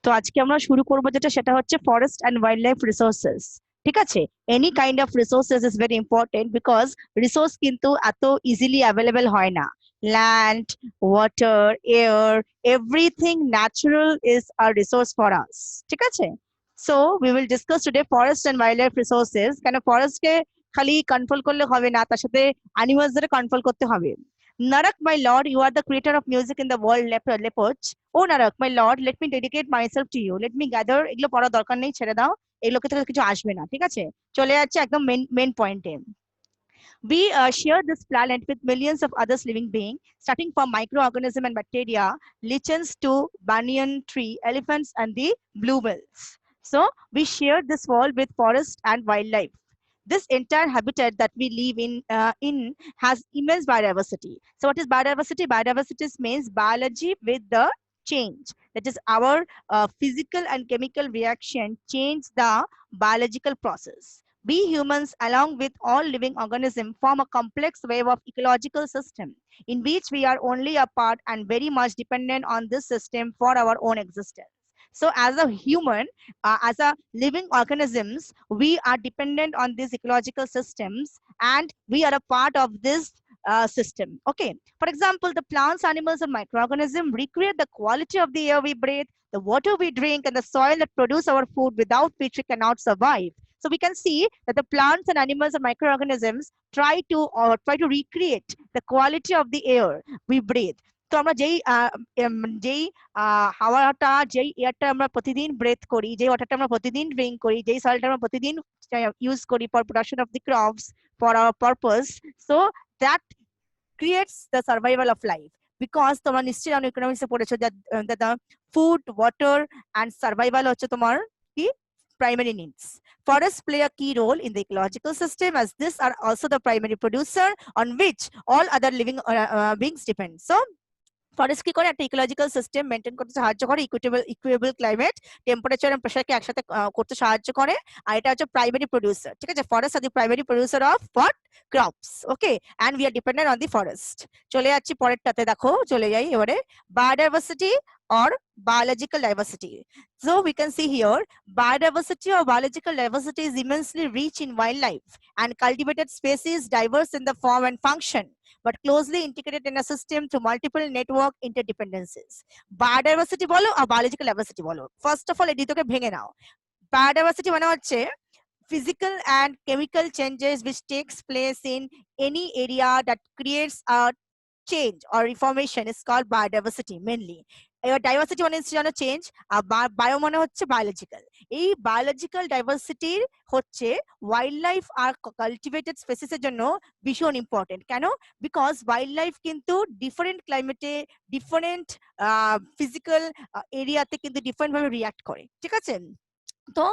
তো আজকে আমরা শুরু করবো যেটা সেটা হচ্ছে forest and wild life resources. ঠিক আছে, any kind of resources is very important because resource কিন্তু এত ইজিলি অ্যাভেলেবেল হয় না। Land, water, air, everything natural is a resource for us. ঠিক আছে, so we will discuss today forest and wild life resources. কেন ফরেস্টকে খালি control করলে হবে না, তার সাথে অ্যানিমালসদের কন্ট্রোল করতে হবে। Narak, my lord, you are the creator of music in the world, leopards. ও নারক, my lord, let me dedicate myself to you, let me gather. এগুলো পড়ার দরকার নেই, ছেড়ে দাও, এগুলোকে থেকে কিছু আসবে না। ঠিক আছে, চলে যাচ্ছে একদম মেন পয়েন্টে। We share this planet with millions of others living beings, starting from microorganisms and bacteria, lichens to banyan tree, elephants, and the blue whales. So we share this world with forest and wildlife. This entire habitat that we live in has immense biodiversity. So what is biodiversity? Biodiversity means biology with the change. That is our physical and chemical reaction change the biological process. We humans, along with all living organisms, form a complex web of ecological system in which we are only a part and very much dependent on this system for our own existence. So as a human, as a living organisms, we are dependent on these ecological systems and we are a part of this system. Okay. For example, the plants, animals, and microorganisms recreate the quality of the air we breathe, the water we drink, and the soil that produce our food, without which we cannot survive. So we can see that the plants and animals and microorganisms try to recreate the quality of the air we breathe. তো আমরা যেই হাওয়াটা, যেই এয়ারটা আমরা প্রতিদিন breadth করি, যেই ওয়াটারটা আমরা প্রতিদিন ড্রিঙ্ক করি, যেই সয়েলটা আমরা প্রতিদিন ইউজ করি for production of the crops for our purpose, so that creates the survival of life. Because তোমরা নিশ্চয়ই অনেক ইকোনমিক্সে পড়েছো that the food, water and survival হচ্ছে তোমার কি primary needs. Forests play a key role in the ecological system as these are also the primary producer on which all other living beings depend. So forest কি করে, একটা ecological system maintain করতে সাহায্য করে, ইকুয়েবল climate, temperature and প্রেসারকে একসাথে করতে সাহায্য করে, আর এটা হচ্ছে প্রাইমারি প্রোডিউসার। ঠিক আছে, forest are the primary producer of what crops. Okay, and we are dependent on the forest. চলে যাচ্ছি পরেরটাতে, দেখো চলে যাই এবারে, biodiversity or biological diversity. So we can see here, biodiversity or biological diversity is immensely rich in wildlife and cultivated species diverse in the form and function, but closely integrated in a system through multiple network interdependencies. Biodiversity বলো আর biological diversity বলো, first of all এই দুটোকে ভেঙে নাও। Biodiversity মানে হচ্ছে physical and chemical changes which takes place in any area that creates a change or reformation is called biodiversity mainly. এবার diversity মানে হচ্ছে যেন চেঞ্জ, আর বায়ো মানে হচ্ছে বায়োলজিক্যাল। এই বায়োলজিক্যাল ডাইভার্সিটির হচ্ছে ওয়াইল্ড লাইফ আর কালটিভেটেড স্পেসিসের জন্য ভীষণ ইম্পর্টেন্ট। কেন? বিকজ ওয়াইল্ড লাইফ কিন্তু ডিফারেন্ট ক্লাইমেটে, ডিফারেন্ট ফিজিক্যাল এরিয়াতে কিন্তু ডিফারেন্ট ভাবে রিয়াক্ট করে। ঠিক আছে, তো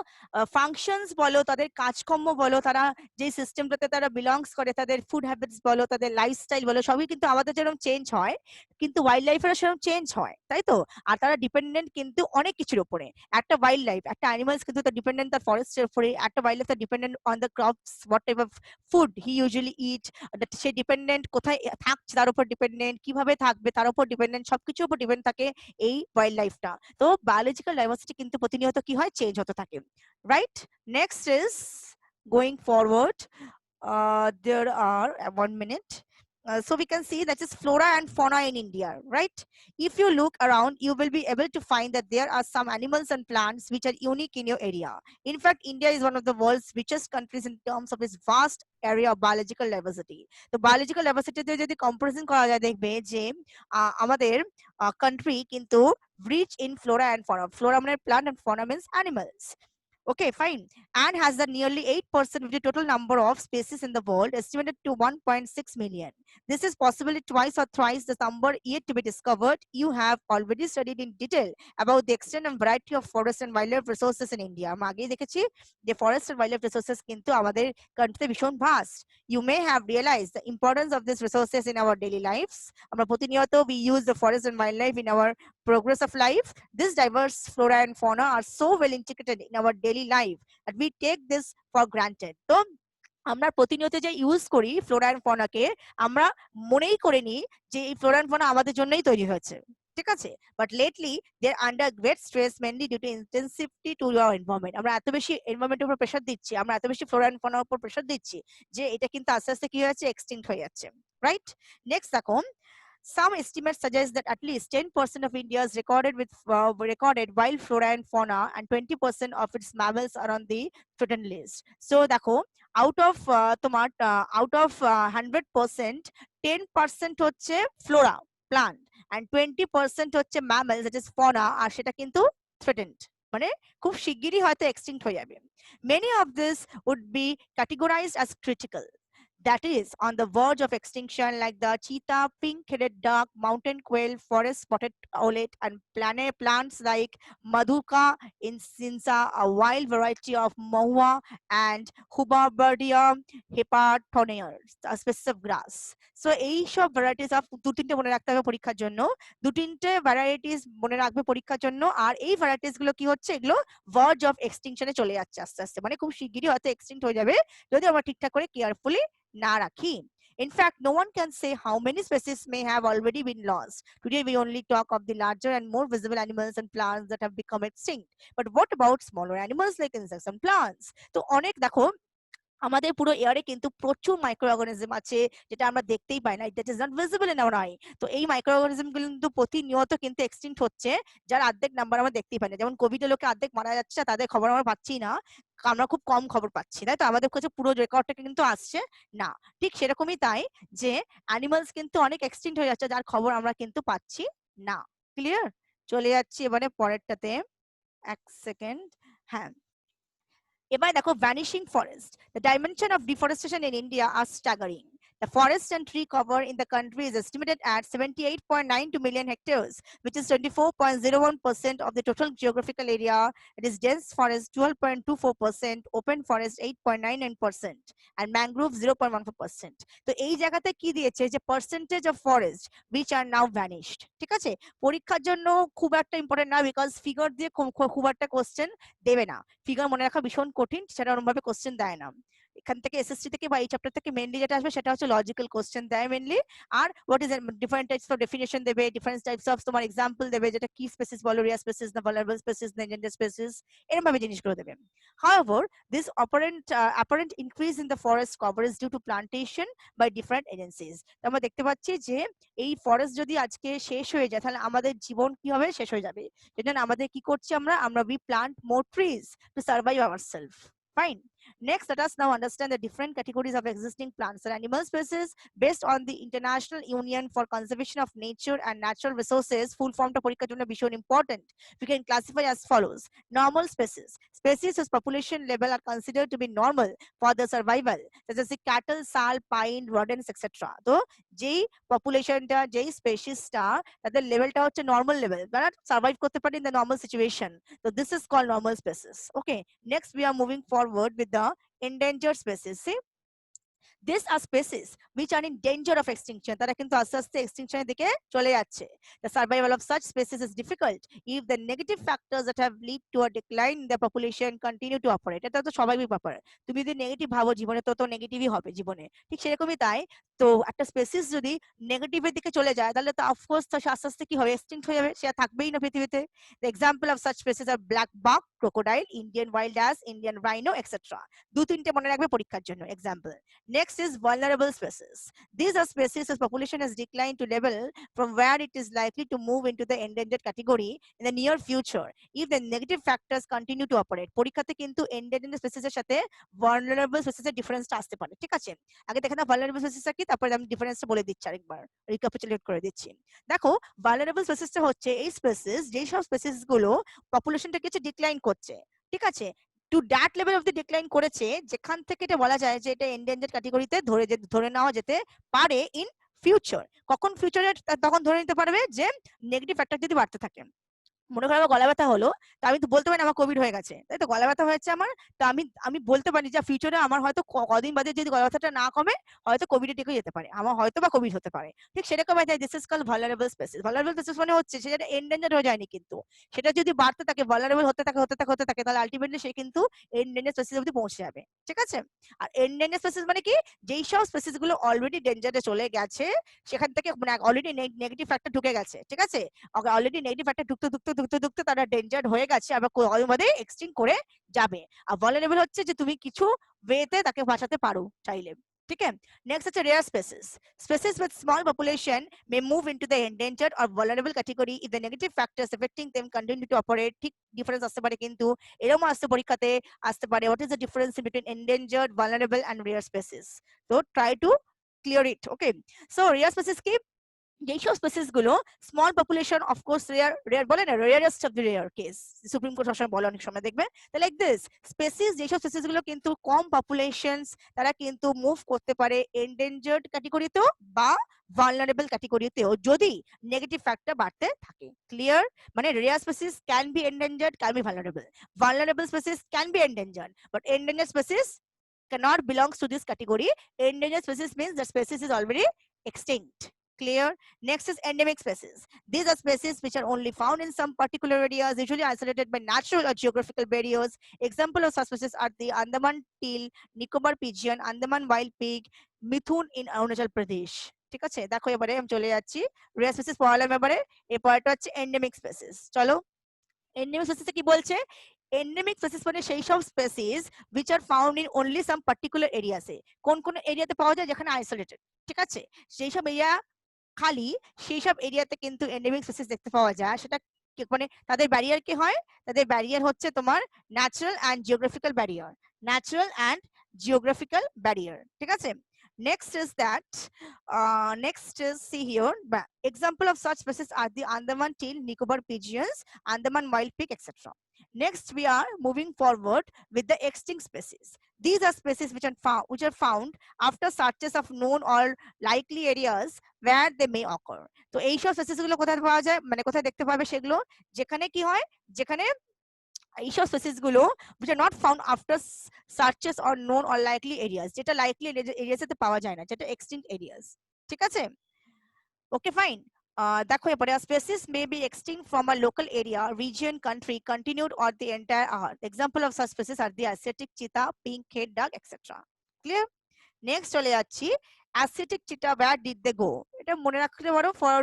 ফাংশনস বলো, তাদের কাজকর্ম বলো, তারা যে সিস্টেমটাতে তারা বিলংস করে, তাদের ফুড হ্যাবিটস বলো, তাদের লাইফস্টাইল বলো, সবই কিন্তু আমাদের যেরকম চেঞ্জ হয়, কিন্তু ওয়াইল্ড লাইফেরও সেরকম চেঞ্জ হয়, তাই তো? আর তারা ডিপেন্ডেন্ট কিন্তু অনেক কিছুর উপরে। একটা ওয়াইল্ড লাইফ, একটা অ্যানিমালস কিন্তু তার ডিপেন্ডেন্ট তার ফরেস্টের উপরে, একটা ওয়াইল্ড লাইফ তার dependent on the crops, what type of food he usually it, say dependent কোথায় থাকছে তার উপর ডিপেন্ডেন্ট, কিভাবে থাকবে তার উপর ডিপেন্ডেন্ট, সবকিছুর উপর ডিপেন্ড থাকে এই ওয়াইল্ড লাইফটা। তো বায়োলজিক্যাল ডাইভার্সিটি কিন্তু প্রতিনিয়ত কি হয়, চেঞ্জ হতে থাকে। Right, next is going forward, there are 1 minute. So we can see that is flora and fauna in India, right? If you look around, you will be able to find that there are some animals and plants which are unique in your area. In fact, India is one of the world's richest countries in terms of its vast area of biological diversity. The biological diversity তে যদি comparison করা যায়, দেখবে যে আমাদের country কিন্তু rich in flora and fauna. Flora মানে plant and fauna means animals. Okay, fine. And has the nearly 8% of the total number of species in the world, estimated to 1.6 million. This is possibly twice or thrice the number yet to be discovered. You have already studied in detail about the extent and variety of forest and wildlife resources in India. আমরা আগেই দেখেছি যে forest and wildlife resources কিন্তু আমাদের কান্ট্রিতে ভীষণ vast. You may have realized the importance of these resources in our daily lives. আমরা প্রতিনিয়ত we use the forest and wildlife in our progress of life. This diverse flora and fauna are so well integrated in our daily life that we take this for granted. তো আমরা প্রতিনিয়ত যে use করি Flora and ফনাকে, আমরা মনেই করে নিই যে এই ফ্লোরা এন্ড ফনা আমাদের জন্যই তৈরি হয়েছে। ঠিক আছে, but lately they are under great stress mainly due to intensity to your environment. আমরা এত বেশি এনভায়রনমেন্টের উপর প্রেশার দিচ্ছি, আমরা এত বেশি ফ্লোরা এন্ড ফনা উপর প্রেশার দিচ্ছি যে এটা কিন্তু আস্তে আস্তে কি হয়ে যাচ্ছে, এক্সটিংক্ট হয়ে যাচ্ছে, রাইট? নেক্সট দেখো, some estimates suggest that at least 10% of India's recorded wild flora and fauna and 20% of its mammals are on the threatened list. So দেখো, তোমার out of 100%, 10% হচ্ছে flora plant and 20% হচ্ছে mammals, that is fauna, আর সেটা কিন্তু threatened, মানে খুব শিগগিরই হয়তো এক্সটিংক্ট হয়ে যাবে। Many of this would be categorized as critical, that is on the verge of extinction, like the cheetah, pink-headed duck, mountain quail, forest spotted owlet, and plants like Maduka incinta, a wild variety of mahua, and Hubbardia hepatoneus, a species of grass. So এই সব varieties of দু তিনটে মনে রাখতে হবে পরীক্ষার জন্য, দু তিনটে varieties মনে রাখবে পরীক্ষার জন্য। আর এই varieties গুলো কি হচ্ছে, এগুলো verge of extinction এ চলে যাচ্ছে আস্তে আস্তে, মানে খুব শিগগিরই হয়তো এক্সটিংক্ট হয়ে যাবে যদি আমরা ঠিকঠাক করে কেয়ারফুলি না রাখি। In fact, no one can say how many species may have already been lost. Today, we only talk of the larger and more visible animals and plants that have become extinct. But what about smaller animals like insects and plants? তো অনেক দেখো, আমাদের পুরো এয়ারে কিন্তু প্রচুর micro organism আছে যেটা আমরা দেখতেই পাই না, that is not visible in our I. তো এই মাইক্রো অর্গানিজম গুলো কিন্তু প্রতিনিয়ত কিন্তু এক্সটিংক্ট হচ্ছে, যার অর্ধেক নাম্বার আমরা দেখতেই পাই না। যেমন কোভিডের লোকে অর্ধেক মারা যাচ্ছে, তাদের খবর আমরা পাচ্ছি না, আমরা খুব কম খবর পাচ্ছি, তাই তো আমাদের কাছে পুরো রেকর্ডটা কিন্তু আসছে না। ঠিক সেরকমই তাই যে অ্যানিমালস কিন্তু অনেক এক্সটিংক্ট হয়ে যাচ্ছে, যার খবর আমরা কিন্তু পাচ্ছি না। ক্লিয়ার? চলে যাচ্ছি এবারে পরেরটাতে, এক সেকেন্ড। হ্যাঁ, এবার দেখো, vanishing forest. The dimension of deforestation in India are staggering. The forest and tree cover in the country is estimated at 78.92 million hectares, which is 24.01% of the total geographical area. It is dense forest 12.24%, open forest 8.99%, and mangrove 0.14%. তো এই জায়গাতে কি দিয়েছে, যে percentage of forest which are now vanished। ঠিক আছে, পরীক্ষার জন্য খুব একটা ইম্পর্টেন্ট না, বিকজ ফিগার দিয়ে খুব একটা কোশ্চেন দেবে না, ফিগার মনে রাখা ভীষণ কঠিন, সেটা ওরকম ভাবে কোশ্চেন দেয় না। এখান থেকে এসএসসি থেকে বা এই চ্যাপ্টার থেকে মেইনলি যেটা আসবে সেটা হচ্ছে লজিক্যাল কোশ্চেন দেয় মেইনলি, আর what is different types of definition দেবে, ডিফারেন্ট টাইপস অফ তোমার এক্সাম্পল দেবে, যেটা কি স্পেসিস বলো, রিয়া স্পেসিস না ভালনারেবল স্পেসিস না এন্ডেঞ্জার্ড স্পেসিস, এরকম ভাবে জিনিসগুলো দেবে। However, this apparent increase in the forest cover is due to plantation by different agencies. আমরা দেখতে পাচ্ছি যে এই ফরেস্ট যদি আজকে শেষ হয়ে যায়, তাহলে আমাদের জীবন কি হবে, শেষ হয়ে যাবে। সেজন্য আমাদের কি করছি, আমরা we plant more trees to survive ourselves. Fine. Next, let us now understand the different categories of existing plants and animal species based on the International Union for Conservation of Nature and Natural Resources. Full form to porikkhar jonno bishon important. We can classify as follows. Normal species. Species whose population level are considered to be normal for the survival, such as the cattle, sal, pine, rodents, etc. তো যেই পপুলেশনটা, যেই স্পেসিসটা, তাদের লেভেলটা হচ্ছে normal level, তারা survive করতে পারে in the normal situation. তো this is called normal species. Okay, next we are moving forward with the endangered species. See, these are species which are in danger of extinction. তারা কিন্তু আস্তে আস্তে এক্সটিংশনের দিকে চলে যাচ্ছে। The survival of such species is difficult if the negative factors that have lead to a decline in the population continue to operate. এটা তো স্বাভাবিক ব্যাপার, তুমি যদি নেগেটিভ ভাবো জীবনে, তো নেগেটিভই হবে জীবনে। ঠিক সেরকমই তাই, তো একটা স্পেসিস যদি নেগেটিভের দিকে চলে যায়, তাহলে তো অফকোর্স সে আস্তে আস্তে কি হবে, এক্সটিংক্ট হয়ে যাবে, সে থাকবেই না পৃথিবীতে। The example of such species are black buck, crocodile, Indian wild ass, Indian rhino, etc. দু তিনটে মনে রাখবে পরীক্ষার জন্য example. Next is vulnerable species. These are species whose population has declined to level from where it is likely to move into the endangered category in the near future if the negative factors continue to operate. পরীক্ষাতে কিন্তু endangered species এর সাথে vulnerable species এর ডিফারেন্সটা আসতে পারে। ঠিক আছে, আগে দেখে না vulnerable species কি, তারপরে আমি ডিফারেন্সটা বলে দিচ্ছি আরেকবার, রিক্যাপিচুলেট করে দিচ্ছি। দেখো, vulnerable স্পেসিসটা হচ্ছে এই স্পেসিস, যেই সব স্পেসিস গুলো পপুলেশনটা কিছু ডিক্লাইন করছে। ঠিক আছে, to that level of the decline করেছে, যেখান থেকে এটা বলা যায় যে এটা এন্ডেঞ্জার্ড ক্যাটাগরিতে ধরে নেওয়া যেতে পারে ইন ফিউচার। কখন ফিউচারে তখন ধরে নিতে পারবে, যে নেগেটিভ ফ্যাক্টর যদি বাড়তে থাকে। মনে করো আমার গলা ব্যথা হলো, তো আমি তো বলতে পারি না আমার কোভিড হয়ে গেছে, তাই তো? গলা ব্যথা হয়েছে আমার, তো আমি আমি বলতে পারি যে ফিউচারে আমার হয়তো কদিন বাদে যদি গলা ব্যথাটা না কমে, হয়তো কোভিডে টেকে যেতে পারে, আমার হয়তো বা কোভিড হতে পারে। ঠিক সেরকম this is call vulnerable species. Vulnerable species মানে হচ্ছে সেটা এন্ডেঞ্জার্ড হয়ে যায়নি, কিন্তু সেটা যদি বাড়তে থাকে, ভালনারেবল হতে থাকে, তাহলে আলটিমেটলি সে কিন্তু এন্ডেঞ্জার্ড স্পেসিস অবধি পৌঁছে যাবে। ঠিক আছে? আর এন্ডেঞ্জার্ড স্পেসিস মানে কি, যেই সব স্পেসিস গুলো অলরেডি ডেঞ্জারে চলে গেছে, সেখান থেকে মানে অলরেডি নেগেটিভ ফ্যাক্টর ঢুকে গেছে, ঠিক আছে, অলরেডি নেগেটিভ ফ্যাক্টর ঢুকতে তারা ডেঞ্জার্ড হয়ে গেছে, আবার কদিন বাদে এক্সটিং করে যাবে। আর ভালনারেবল হচ্ছে যে তুমি কিছু ওয়েতে তাকে বাঁচাতে পারো চাইলে। ঠিক আছে? নেক্সট হচ্ছে rare species. Species with small population may move into the endangered or vulnerable category if the negative factors affecting them continue to operate. ঠিক ডিফারেন্স আসতে পারে, কিন্তু এরকম আসতে পরীক্ষাতে আসতে পারে, what is the difference between endangered, vulnerable and rare species? So try to clear it. Okay, so rare species কি, যেসব স্পেসিস গুলো স্মল পপুলেশন, অফকোর্স রেয়ার বলে না, rarest of the rare case, supreme court সবসময় বলে অনেক সময় দেখবে, লাইক দিস স্পেসিস, যেসব স্পেসিস গুলো কিন্তু কম পপুলেশনস, তারা কিন্তু মুভ করতে পারে এন্ডেঞ্জার্ড ক্যাটেগরিতেও বা ভালনারেবল ক্যাটেগরিতেও, যদি নেগেটিভ ফ্যাক্টর বাড়তে থাকে। ক্লিয়ার? মানে rare species can be endangered, can be vulnerable, vulnerable species can be endangered, but endangered species cannot belongs to this category. Endangered species means the species is already extinct. Clear? Next is endemic species. These are species which are only found in some particular areas, usually isolated by natural or geographical barriers. Example of such species are the Andaman teal, Nicobar pigeon, Andaman wild pig, Mithun in Arunachal Pradesh. ঠিক আছে? দেখো এবারে আমি চলে যাচ্ছি, rare species পড়ালাম, এবারে এরপরটা হচ্ছে এন্ডেমিক স্পেসিস। চলো, এন্ডেমিক স্পেসিস কি বলছে? এন্ডেমিক স্পেসিস মানে সেই সব species which are found in only some particular areas এ। কোন কোন এরিয়াতে পাওয়া যায়? যেখানে আইসোলেটেড, ঠিক আছে, সেই সব এরিয়া খালি, সেই সব এরিয়াতে কিন্তু এন্ডেমিক স্পেসিস দেখতে পাওয়া যায়। সেটা মানে তাদের ব্যারিয়ার কি হয়? তাদের ব্যারিয়ার হচ্ছে তোমার natural and geographical barrier, natural and geographical barrier. ঠিক আছে? Next is that, next is, see here, example of such species are the Andaman teal, Nicobar pigeons, Andaman wild pig, etc. Next, we are moving forward with the extinct species. These are species which are found after searches of known or likely areas where they may occur. তো এই সব species গুলো কোথায় পাওয়া যায়, মানে কোথায় দেখতে পাবে সেগুলো? যেখানে কি হয়, যেখানে এইসব স্পেসিস গুলো which are not found after searches or known or likely areas, যেটা লাইকলি এরিয়াস এতে পাওয়া যায় না, যেটা এক্সটিংক্ট এরিয়াস। ঠিক আছে? Okay, fine. দেখো এরপরে, species may be extinct from a local area, region, country, continent or the entire earth. Example of such species are the Asiatic cheetah, pink head duck, etcetera. Clear? Next চলে যাচ্ছি, অ্যাসিয়াটিক চিতা, where did they go? এটা মনে রাখতে পারো, for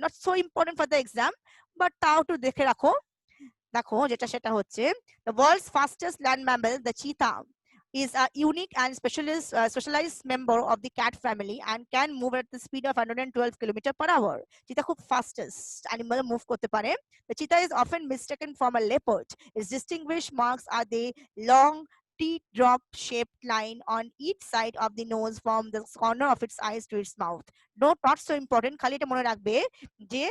not so important for the exam, but তাও একটু দেখে রাখো। দেখো যেটা সেটা হচ্ছে, the world's fastest land mammal, the cheetah, is a unique and specialized member of the cat family and can move at the speed of 112 km/h. Cheetah খুব fastest animal, move করতে পারে। The cheetah is often mistaken from a leopard. Its distinguished marks are the long teardrop shaped line on each side of the nose from the corner of its eyes to its mouth. Not so important, খালি এটা মনে রাখবে যে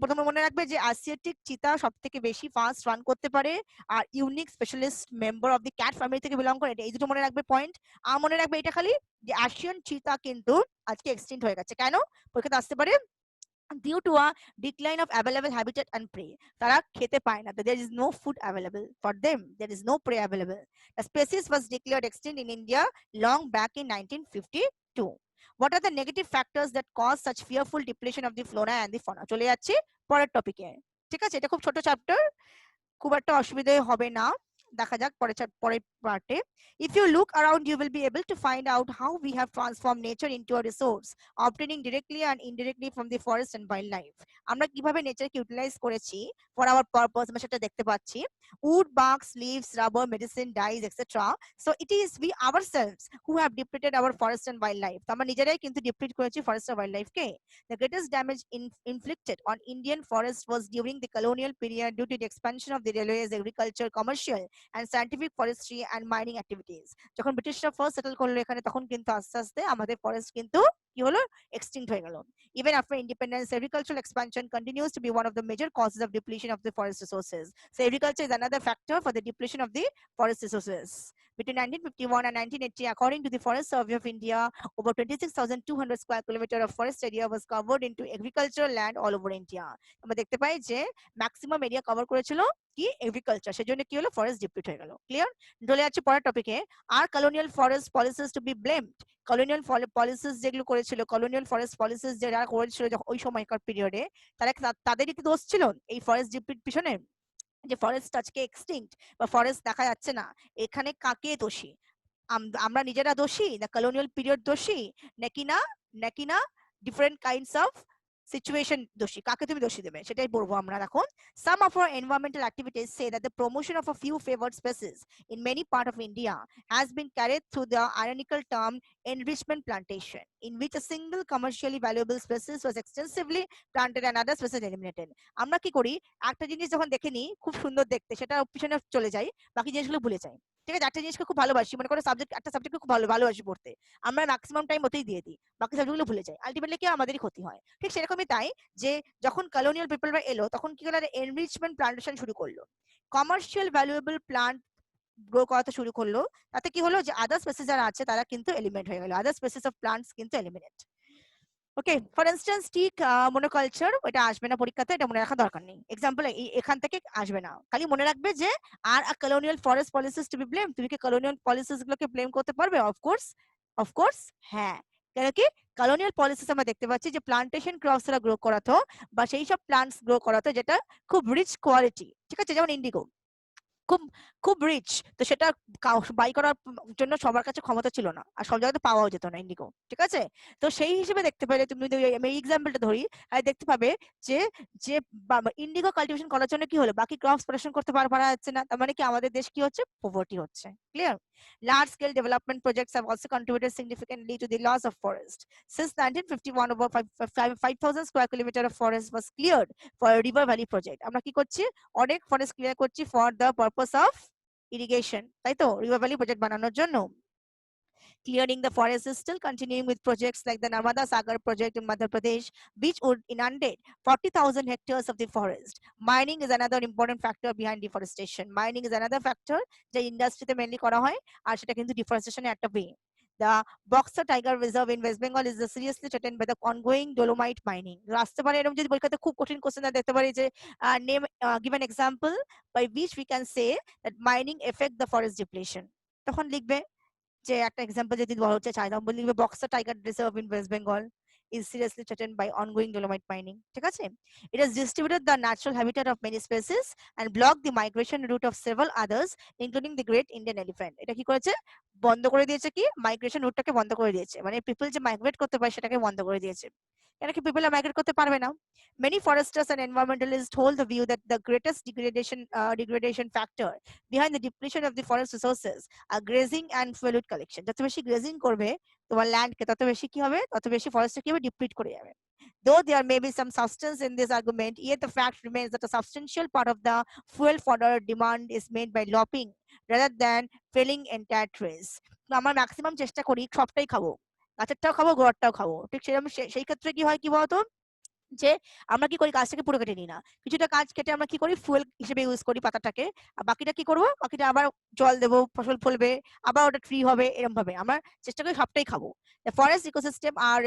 প্রথমে মনে রাখবে যে অ্যাসিয়াটিক চিতা সবথেকে বেশি ফাস্ট রান করতে পারে, আর unique specialist member of the cat family থেকে বিলং করে, এই দুটো মনে রাখবে পয়েন্ট। আর মনে রাখবে এটা খালি, যে এশিয়ান চিতা কিন্তু আজকে এক্সটিংক্ট হয়ে গেছে। কেন? পরীক্ষাতে আসতে পারে, due to a decline of available habitat and prey. তারা খেতে পায় না, there is no food available for them, there is no prey available. The species was declared extinct in India long back in 1952. What are the negative factors that cause such fearful depletion of the flora and the fauna? চলে যাচ্ছি পরের টপিকে। ঠিক আছে? এটা খুব ছোট chapter, খুব একটা অসুবিধা হবে না। দেখা যাক পরের পার্টে। If you look around, you will be able to find out how we have transformed nature into a resource, obtaining directly and indirectly from the forest and wildlife. আমরা কিভাবে নেচারকে ইউটিলাইজ করেছি for our purpose, আমরা সেটা দেখতে পাচ্ছি। Wood, barks, leaves, rubber, medicine, dyes, etc. So it is we ourselves who have depleted our forest and wildlife. তো আমরা নিজেরাই কিন্তু ডিপ্লিট করেছি ফরেস্ট আর ওয়াইল্ড লাইফকে। The greatest damage inflicted on Indian forest was during the colonial period due to the expansion of the railways, agriculture, commercial and scientific forestry and mining activities. যখন ব্রিটিশরা ফার্স্ট সেটেল করলো এখানে, তখন কিন্তু আস্তে আস্তে আমাদের ফরেস্ট কিন্তু কি হলো এক্সটিংক্ট হয়ে গেল even after independence agricultural expansion continues to be one of the major causes of depletion of the forest resources so agriculture is another factor for the depletion of the forest resources between 1951 and 1980 according to the forest survey of india over 26,200 square kilometer of forest area was covered into agricultural land all over india আমরা দেখতে পাই যে maximum area cover করেছিল কি agriculture সেজন্য কি হলো forest ডিপ্লিট হয়ে গেল ক্লিয়ার চলে যাচ্ছে পরের টপিকে are colonial forest policies to be blamed colonial policies যেগুলো করেছিল কলোনিয়াল ফরেস্ট পলিসিস যারা করেছিল ওই সময়কার পিরিয়ডে তারা তাদেরই কি দোষ ছিল এই ফরেস্ট ডিপ্লিট পিছনে যে ফরেস্ট আজকে এক্সটিংক্ট বা ফরেস্ট দেখা যাচ্ছে না এখানে কাকে দোষী আমরা নিজেরা দোষী না কলোনিয়াল পিরিয়ড দোষী নাকি না different kinds of situation doshi kake tumi doshi debe setai borbo amra ekhon some of our environmental activities say that the promotion of a few favored species in many part of india has been carried through the ironical term enrichment plantation in which a single commercially valuable species was extensively planted and other species eliminated আমরা কি করি একটা জিনিস যখন দেখে নি খুব সুন্দর দেখতে সেটা পিছনে চলে যাই বাকি জিনিসগুলো ভুলে যাই ঠিক আছে একটা জিনিসকে খুব ভালোবাসি মনে করো একটা সাবজেক্টকে খুব ভালোবাসি পড়তে আমরা ম্যাক্সিমাম টাইম ওতেই দিয়ে দিই বাকি সাবজেক্টগুলো ভুলে যাই আলটিমেটলি কি আমাদেরই ক্ষতি হয় ঠিক সেরকমই তাই যে যখন কলোনিয়াল পিপলরা এলো তখন কি হলো এনরিচমেন্ট প্লান্টেশন শুরু করলো কমার্শিয়াল ভ্যালুয়েবল প্লান্ট গ্রো করাতে শুরু করলো তাতে কি হলো যে আদার স্পেসিস যারা আছে তারা কিন্তু এলিমিনেট হয়ে গেল আদার স্পেসিস অফ প্লান্টস কিন্তু eliminate okay for instance tick monoculture এটা আসবে না পরীক্ষাতে এটা মনে রাখা দরকার নেই এক্সাম্পল এখান থেকে আসবে না খালি মনে রাখবে যে are colonial forest policies to be blame তুমি কি কলোনিয়াল পলিসিস গুলোকে ব্লেম করতে পারবে অফকোর্স হ্যাঁ কেন কি কলোনিয়াল পলিসিস আমরা দেখতে পাচ্ছি যে প্লান্টেশন ক্রপসরা গ্রো করাতো বা সেই সব প্লান্টস গ্রো করাতো যেটা খুব রিচ কোয়ালিটি ঠিক আছে যেমন ইন্ডিগো খুব খুব রিচ তো সেটা বাই করার জন্য সবার কাছে ক্ষমতা ছিল না আর সব জায়গাতে পাওয়াও যেত না ইন্ডিগো ঠিক আছে তো সেই হিসেবে দেখতে পেলে তুমি আমি এক্সাম্পলটা ধরি দেখতে পাবে যে যে ইন্ডিগো কাল্টিভেশন করার জন্য কি হলো বাকি ক্রপস প্রোডাকশন করতে পারা যাচ্ছে না তার মানে কি আমাদের দেশ কি হচ্ছে পভার্টি হচ্ছে clear large scale development projects have also contributed significantly to the loss of forest since 1951 over 5,000 square kilometer of forest was cleared for a river valley project আমরা কি করছি অনেক ফরেস্ট ক্লিয়ার করছি for the purpose of irrigation তাই তো river valley project বানানোর জন্য clearing the forest is still continuing with projects like the Narmada Sagar project in Madhya Pradesh, which would inundate 40,000 hectares of the forest. Mining is another important factor behind deforestation. Mining is another factor যে ইন্ডাস্ট্রিতে mainly করা হয় আর সেটা কিন্তু ডিফরেস্টেশনের একটা way The Boxer Tiger Reserve in West Bengal is seriously threatened by the ongoing dolomite mining. আসতে পারে এরকম যদি পরীক্ষাতে খুব কঠিন কোশ্চেন দেখতে পারি যে name give an example by which we can say that mining affect the forest depletion. তখন লিখবে যে একটা এক্সাম্পল যদি বলা হচ্ছে চাইলাম বলি boxer tiger reserve in West Bengal is seriously threatened by ongoing dolomite mining ঠিক আছে it has distributed the natural habitat of many species and blocked the migration route of several others including the great indian elephant এটা কি করেছে বন্ধ করে দিয়েছে কি migration রুটটাকে বন্ধ করে দিয়েছে মানে পিপল যে মাইগ্রেট করতে পারে সেটাকে বন্ধ করে দিয়েছে কেন কি পিপল মাইগ্রেট করতে পারবে না many foresters and environmentalists hold the view that the greatest degradation factor behind the depletion of the forest resources are grazing and fuel collection যত বেশি গ্রেজিং করবে তোমার ল্যান্ডকে তত বেশি কি হবে তত বেশি ফরেস্টে কি হবে ডিপ্লিট করে যাবে though there may be some substance in this argument yet the fact remains that a substantial part of the fuel fodder demand is made by lopping rather than felling entire trees আমরা maximum চেষ্টা করি সবটাই খাবো গাছেরটাও খাবো গোড়ারটাও খাবো ঠিক সেরকম সেই ক্ষেত্রে কি হয় কি বলতো যে আমরা কি করি গাছটাকে পুরো কেটে নিই না কিছুটা গাছ কেটে আমরা কি করি ফুয়েল হিসেবে ইউজ করি পাতাটাকে আর বাকিটা কি করবো বাকিটা আবার জল দেবো ফসল ফলবে আবার ওটা ট্রি হবে এরকম ভাবে আমরা চেষ্টা করি সবটাই খাবো The forest ecosystem are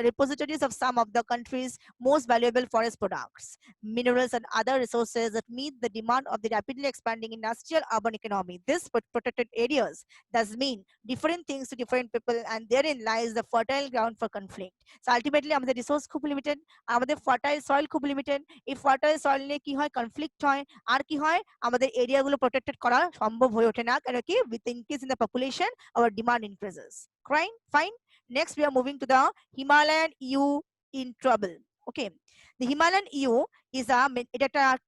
repositories of some of the country's most valuable forest products, minerals and other resources that meet the demand of the rapidly expanding industrial urban economy. This protected areas does mean different things to different people and therein lies the fertile ground for conflict. So ultimately আমাদের resource খুব limited আমাদের fertile soil খুব limited এই fertile soil নিয়ে কি হয় conflict হয় আর কি হয় আমাদের এরিয়াগুলো প্রোটেক্টেড করা সম্ভব হয়ে ওঠে না কেন কি with increase in the population hour demand increases fine next we are moving to the Himalayan emu in trouble okay the Himalayan emu is a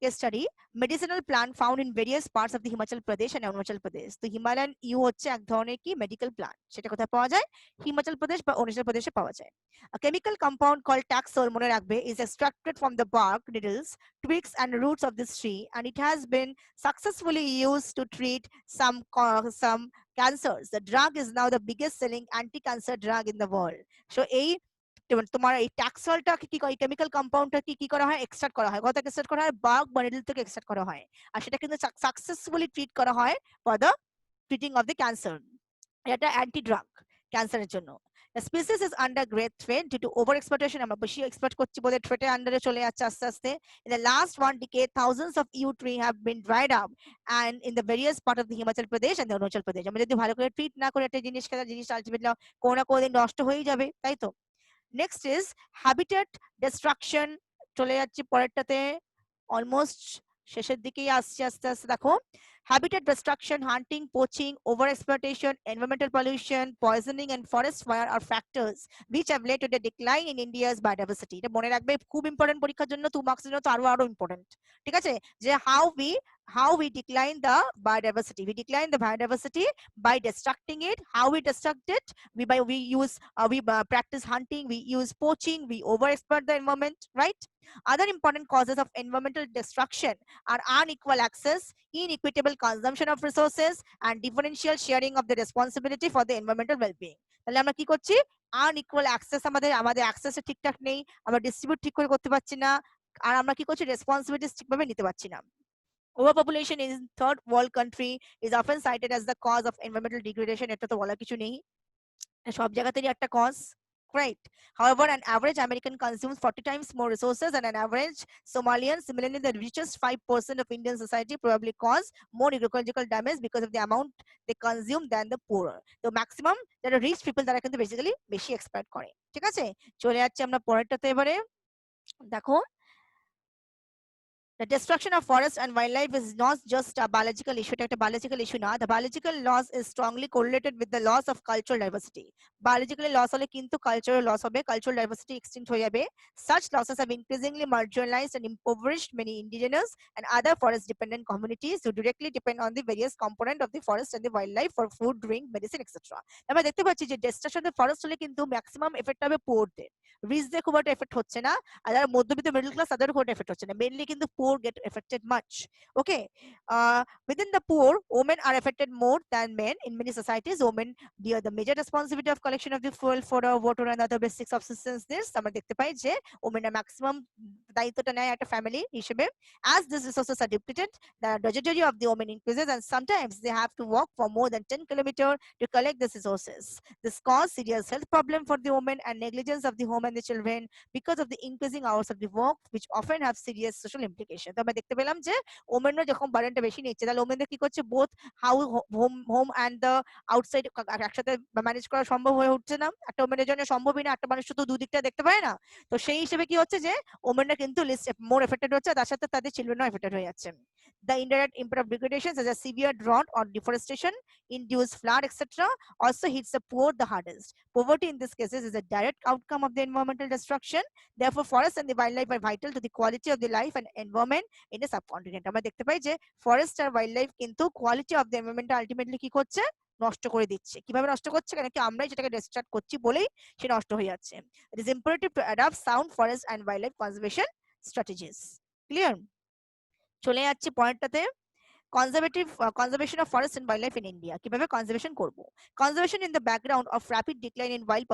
case study medicinal plant found in various parts of the Himachal Pradesh and Arunachal Pradesh তো Himalayan emu হচ্ছে এক ধরনের কি medical plant সেটা কোথায় পাওয়া যায় হিমাচল প্রদেশ বা অরুণাচল প্রদেশে পাওয়া যায় a chemical compound called taxol মনে রাখবে is extracted from the bark needles twigs and roots of this tree and it has been successfully used to treat some cancers the drug is now the biggest selling anti-cancer drug in the world so এই তোমার এই ট্যাক্সলটা কি chemical কম্পাউন্ডটা কি করা হয়, extract করা হয়। কত এক্সট্রাক্ট করা হয়, বাগ বা নিডল থেকে এক্সট্রাক্ট করা হয়, আর সেটা কিন্তু সাকসেসফুলি ট্রিট করা হয় for the treating of the cancer. এটা অ্যান্টি ড্রাগ ক্যান্সারের জন্য। The species is under great threat due to over exploitation. আমরা বেশি এক্সপ্লয়েট করছি বলে থ্রেটের আন্ডারে চলে যাচ্ছে আস্তে আস্তে। In the last 1 decade, thousands of yew tree have been dried up and in the various part of the Himachal Pradesh and the Arunachal Pradesh. আমরা যদি ভালো করে ট্রিট না করে একটা জিনিস খেলা, জিনিস আলটিমেটলি কোনো না কোনো দিন নষ্ট হয়ে যাবে, তাই তো। নেক্সট ইজ হ্যাবিটেট ডিস্ট্রাকশন, চলে যাচ্ছি পরেরটাতে, অলমোস্ট শেষের দিকেই আসছে আস্তে আস্তে। দেখো, habitat destruction, hunting, poaching, overexploitation, environmental pollution, poisoning and forest fire are factors which have led to the decline in India's biodiversity. এটা মনে রাখবে, খুব ইম্পর্টেন্ট পরীক্ষার জন্য, 2 মার্কসের জন্য তো আরো ইম্পর্টেন্ট। ঠিক আছে, যে how we decline the biodiversity. We decline the biodiversity by destructing it. How we destruct it? We practice hunting, we use poaching, we overexploit the environment, right? Other important causes of environmental destruction are unequal access, inequitable consumption of resources, and differential sharing of the responsibility for the environmental well-being. তাহলে আমরা কি করছি, unequal access, আমাদের অ্যাক্সেসটা ঠিকঠাক নেই, আমরা distribute ঠিক করে করতে পারছি না, আর আমরা কি করছি, রেসপন্সিবিলিটি ঠিকভাবে নিতে পারছি না। Overpopulation in third world country is often cited as the cause of environmental degradation. এটা তো বলার কিছু নেই, সব জায়গাতেই একটা cause, right? However, an average American consumes 40 times more resources than an average Somalian. Similarly, the richest 5% of Indian society probably cause more ecological damage because of the amount they consume than the poorer. The maximum that are rich people তারা কিন্তু basically বেশি expect করে। ঠিক আছে, চলে যাচ্ছে আমরা পরেরটাতে এবারে। দেখো, the destruction of forest and wildlife is not just a biological issue, it's a biological issue now. The biological loss is strongly correlated with the loss of cultural diversity. Biologically loss hole kintu cultural loss hobe, cultural diversity extinct hoye jabe. Such losses have increasingly marginalized and impoverished many indigenous and other forest dependent communities who directly depend on the various component of the forest and the wildlife for food, drink, medicine, etc. আমরা দেখতে পাচ্ছি যে destruction of forest হলে কিন্তু maximum effect হবে পোরদের, রিচদের খুব একটা effect হচ্ছে না, আর যারা মধ্যবিত্ত মিডল ক্লাস তাদের খুব এফেক্ট হচ্ছে না, মেইনলি কিন্তু poor get affected much. Okay, within the poor, women are affected more than men. In many societies, women bear the major responsibility of collection of the fuel for water and other basic subsistence needs. আমরা দেখতে পাই যে women এর maximum দায়িত্বটা নেয় একটা family হিসেবে। As these resources are depleted, the trajectory of the women increases and sometimes they have to walk for more than 10 kilometers to collect the resources. This causes serious health problem for the women and negligence of the home and the children because of the increasing hours of the work, which often have serious social implications. তো আমরা দেখতে পেলাম যে ওমেনরা যখন বার্ডেনটা বেশি নিচ্ছে, তাহলে ওমেনদের কি করছে, both home and the outside একসাথে ম্যানেজ করা সম্ভব হয়ে উঠছে না, একটা ওমেনের জন্য সম্ভবই না, একটা মানুষ তো দুদিকটা দেখতে পারে না। তো সেই হিসেবে কি হচ্ছে যে ওমেনরা কিন্তু মোর এফেক্টেড হচ্ছে, তার সাথে তাদের চিলড্রেনও এফেক্টেড হয়ে যাচ্ছে। The indirect impact of degradation such as severe drought or deforestation, induced flood, etc. also hits the poor the hardest. Poverty in these cases is a direct outcome of the environmental destruction. Therefore, forests and the wildlife are vital to the quality of the life and environment in the subcontinent. আমরা দেখতে পাই যে forest আর wildlife কিন্তু quality of the environment ultimately কি করছে, নষ্ট করে দিচ্ছে। কিভাবে নষ্ট করছে, কারণ কি আমরাই সেটাকে ডিস্ট্রাক্ট করছি বলেই সে নষ্ট হয়ে যাচ্ছে। It is imperative to adopt sound forest and wildlife conservation strategies. Clear? চলে যাচ্ছে পয়েন্টটাতে, conservation of forest and wildlife in India. কিভাবে কনজারভেশন করব? Conservation in the background of rapid decline in wildlife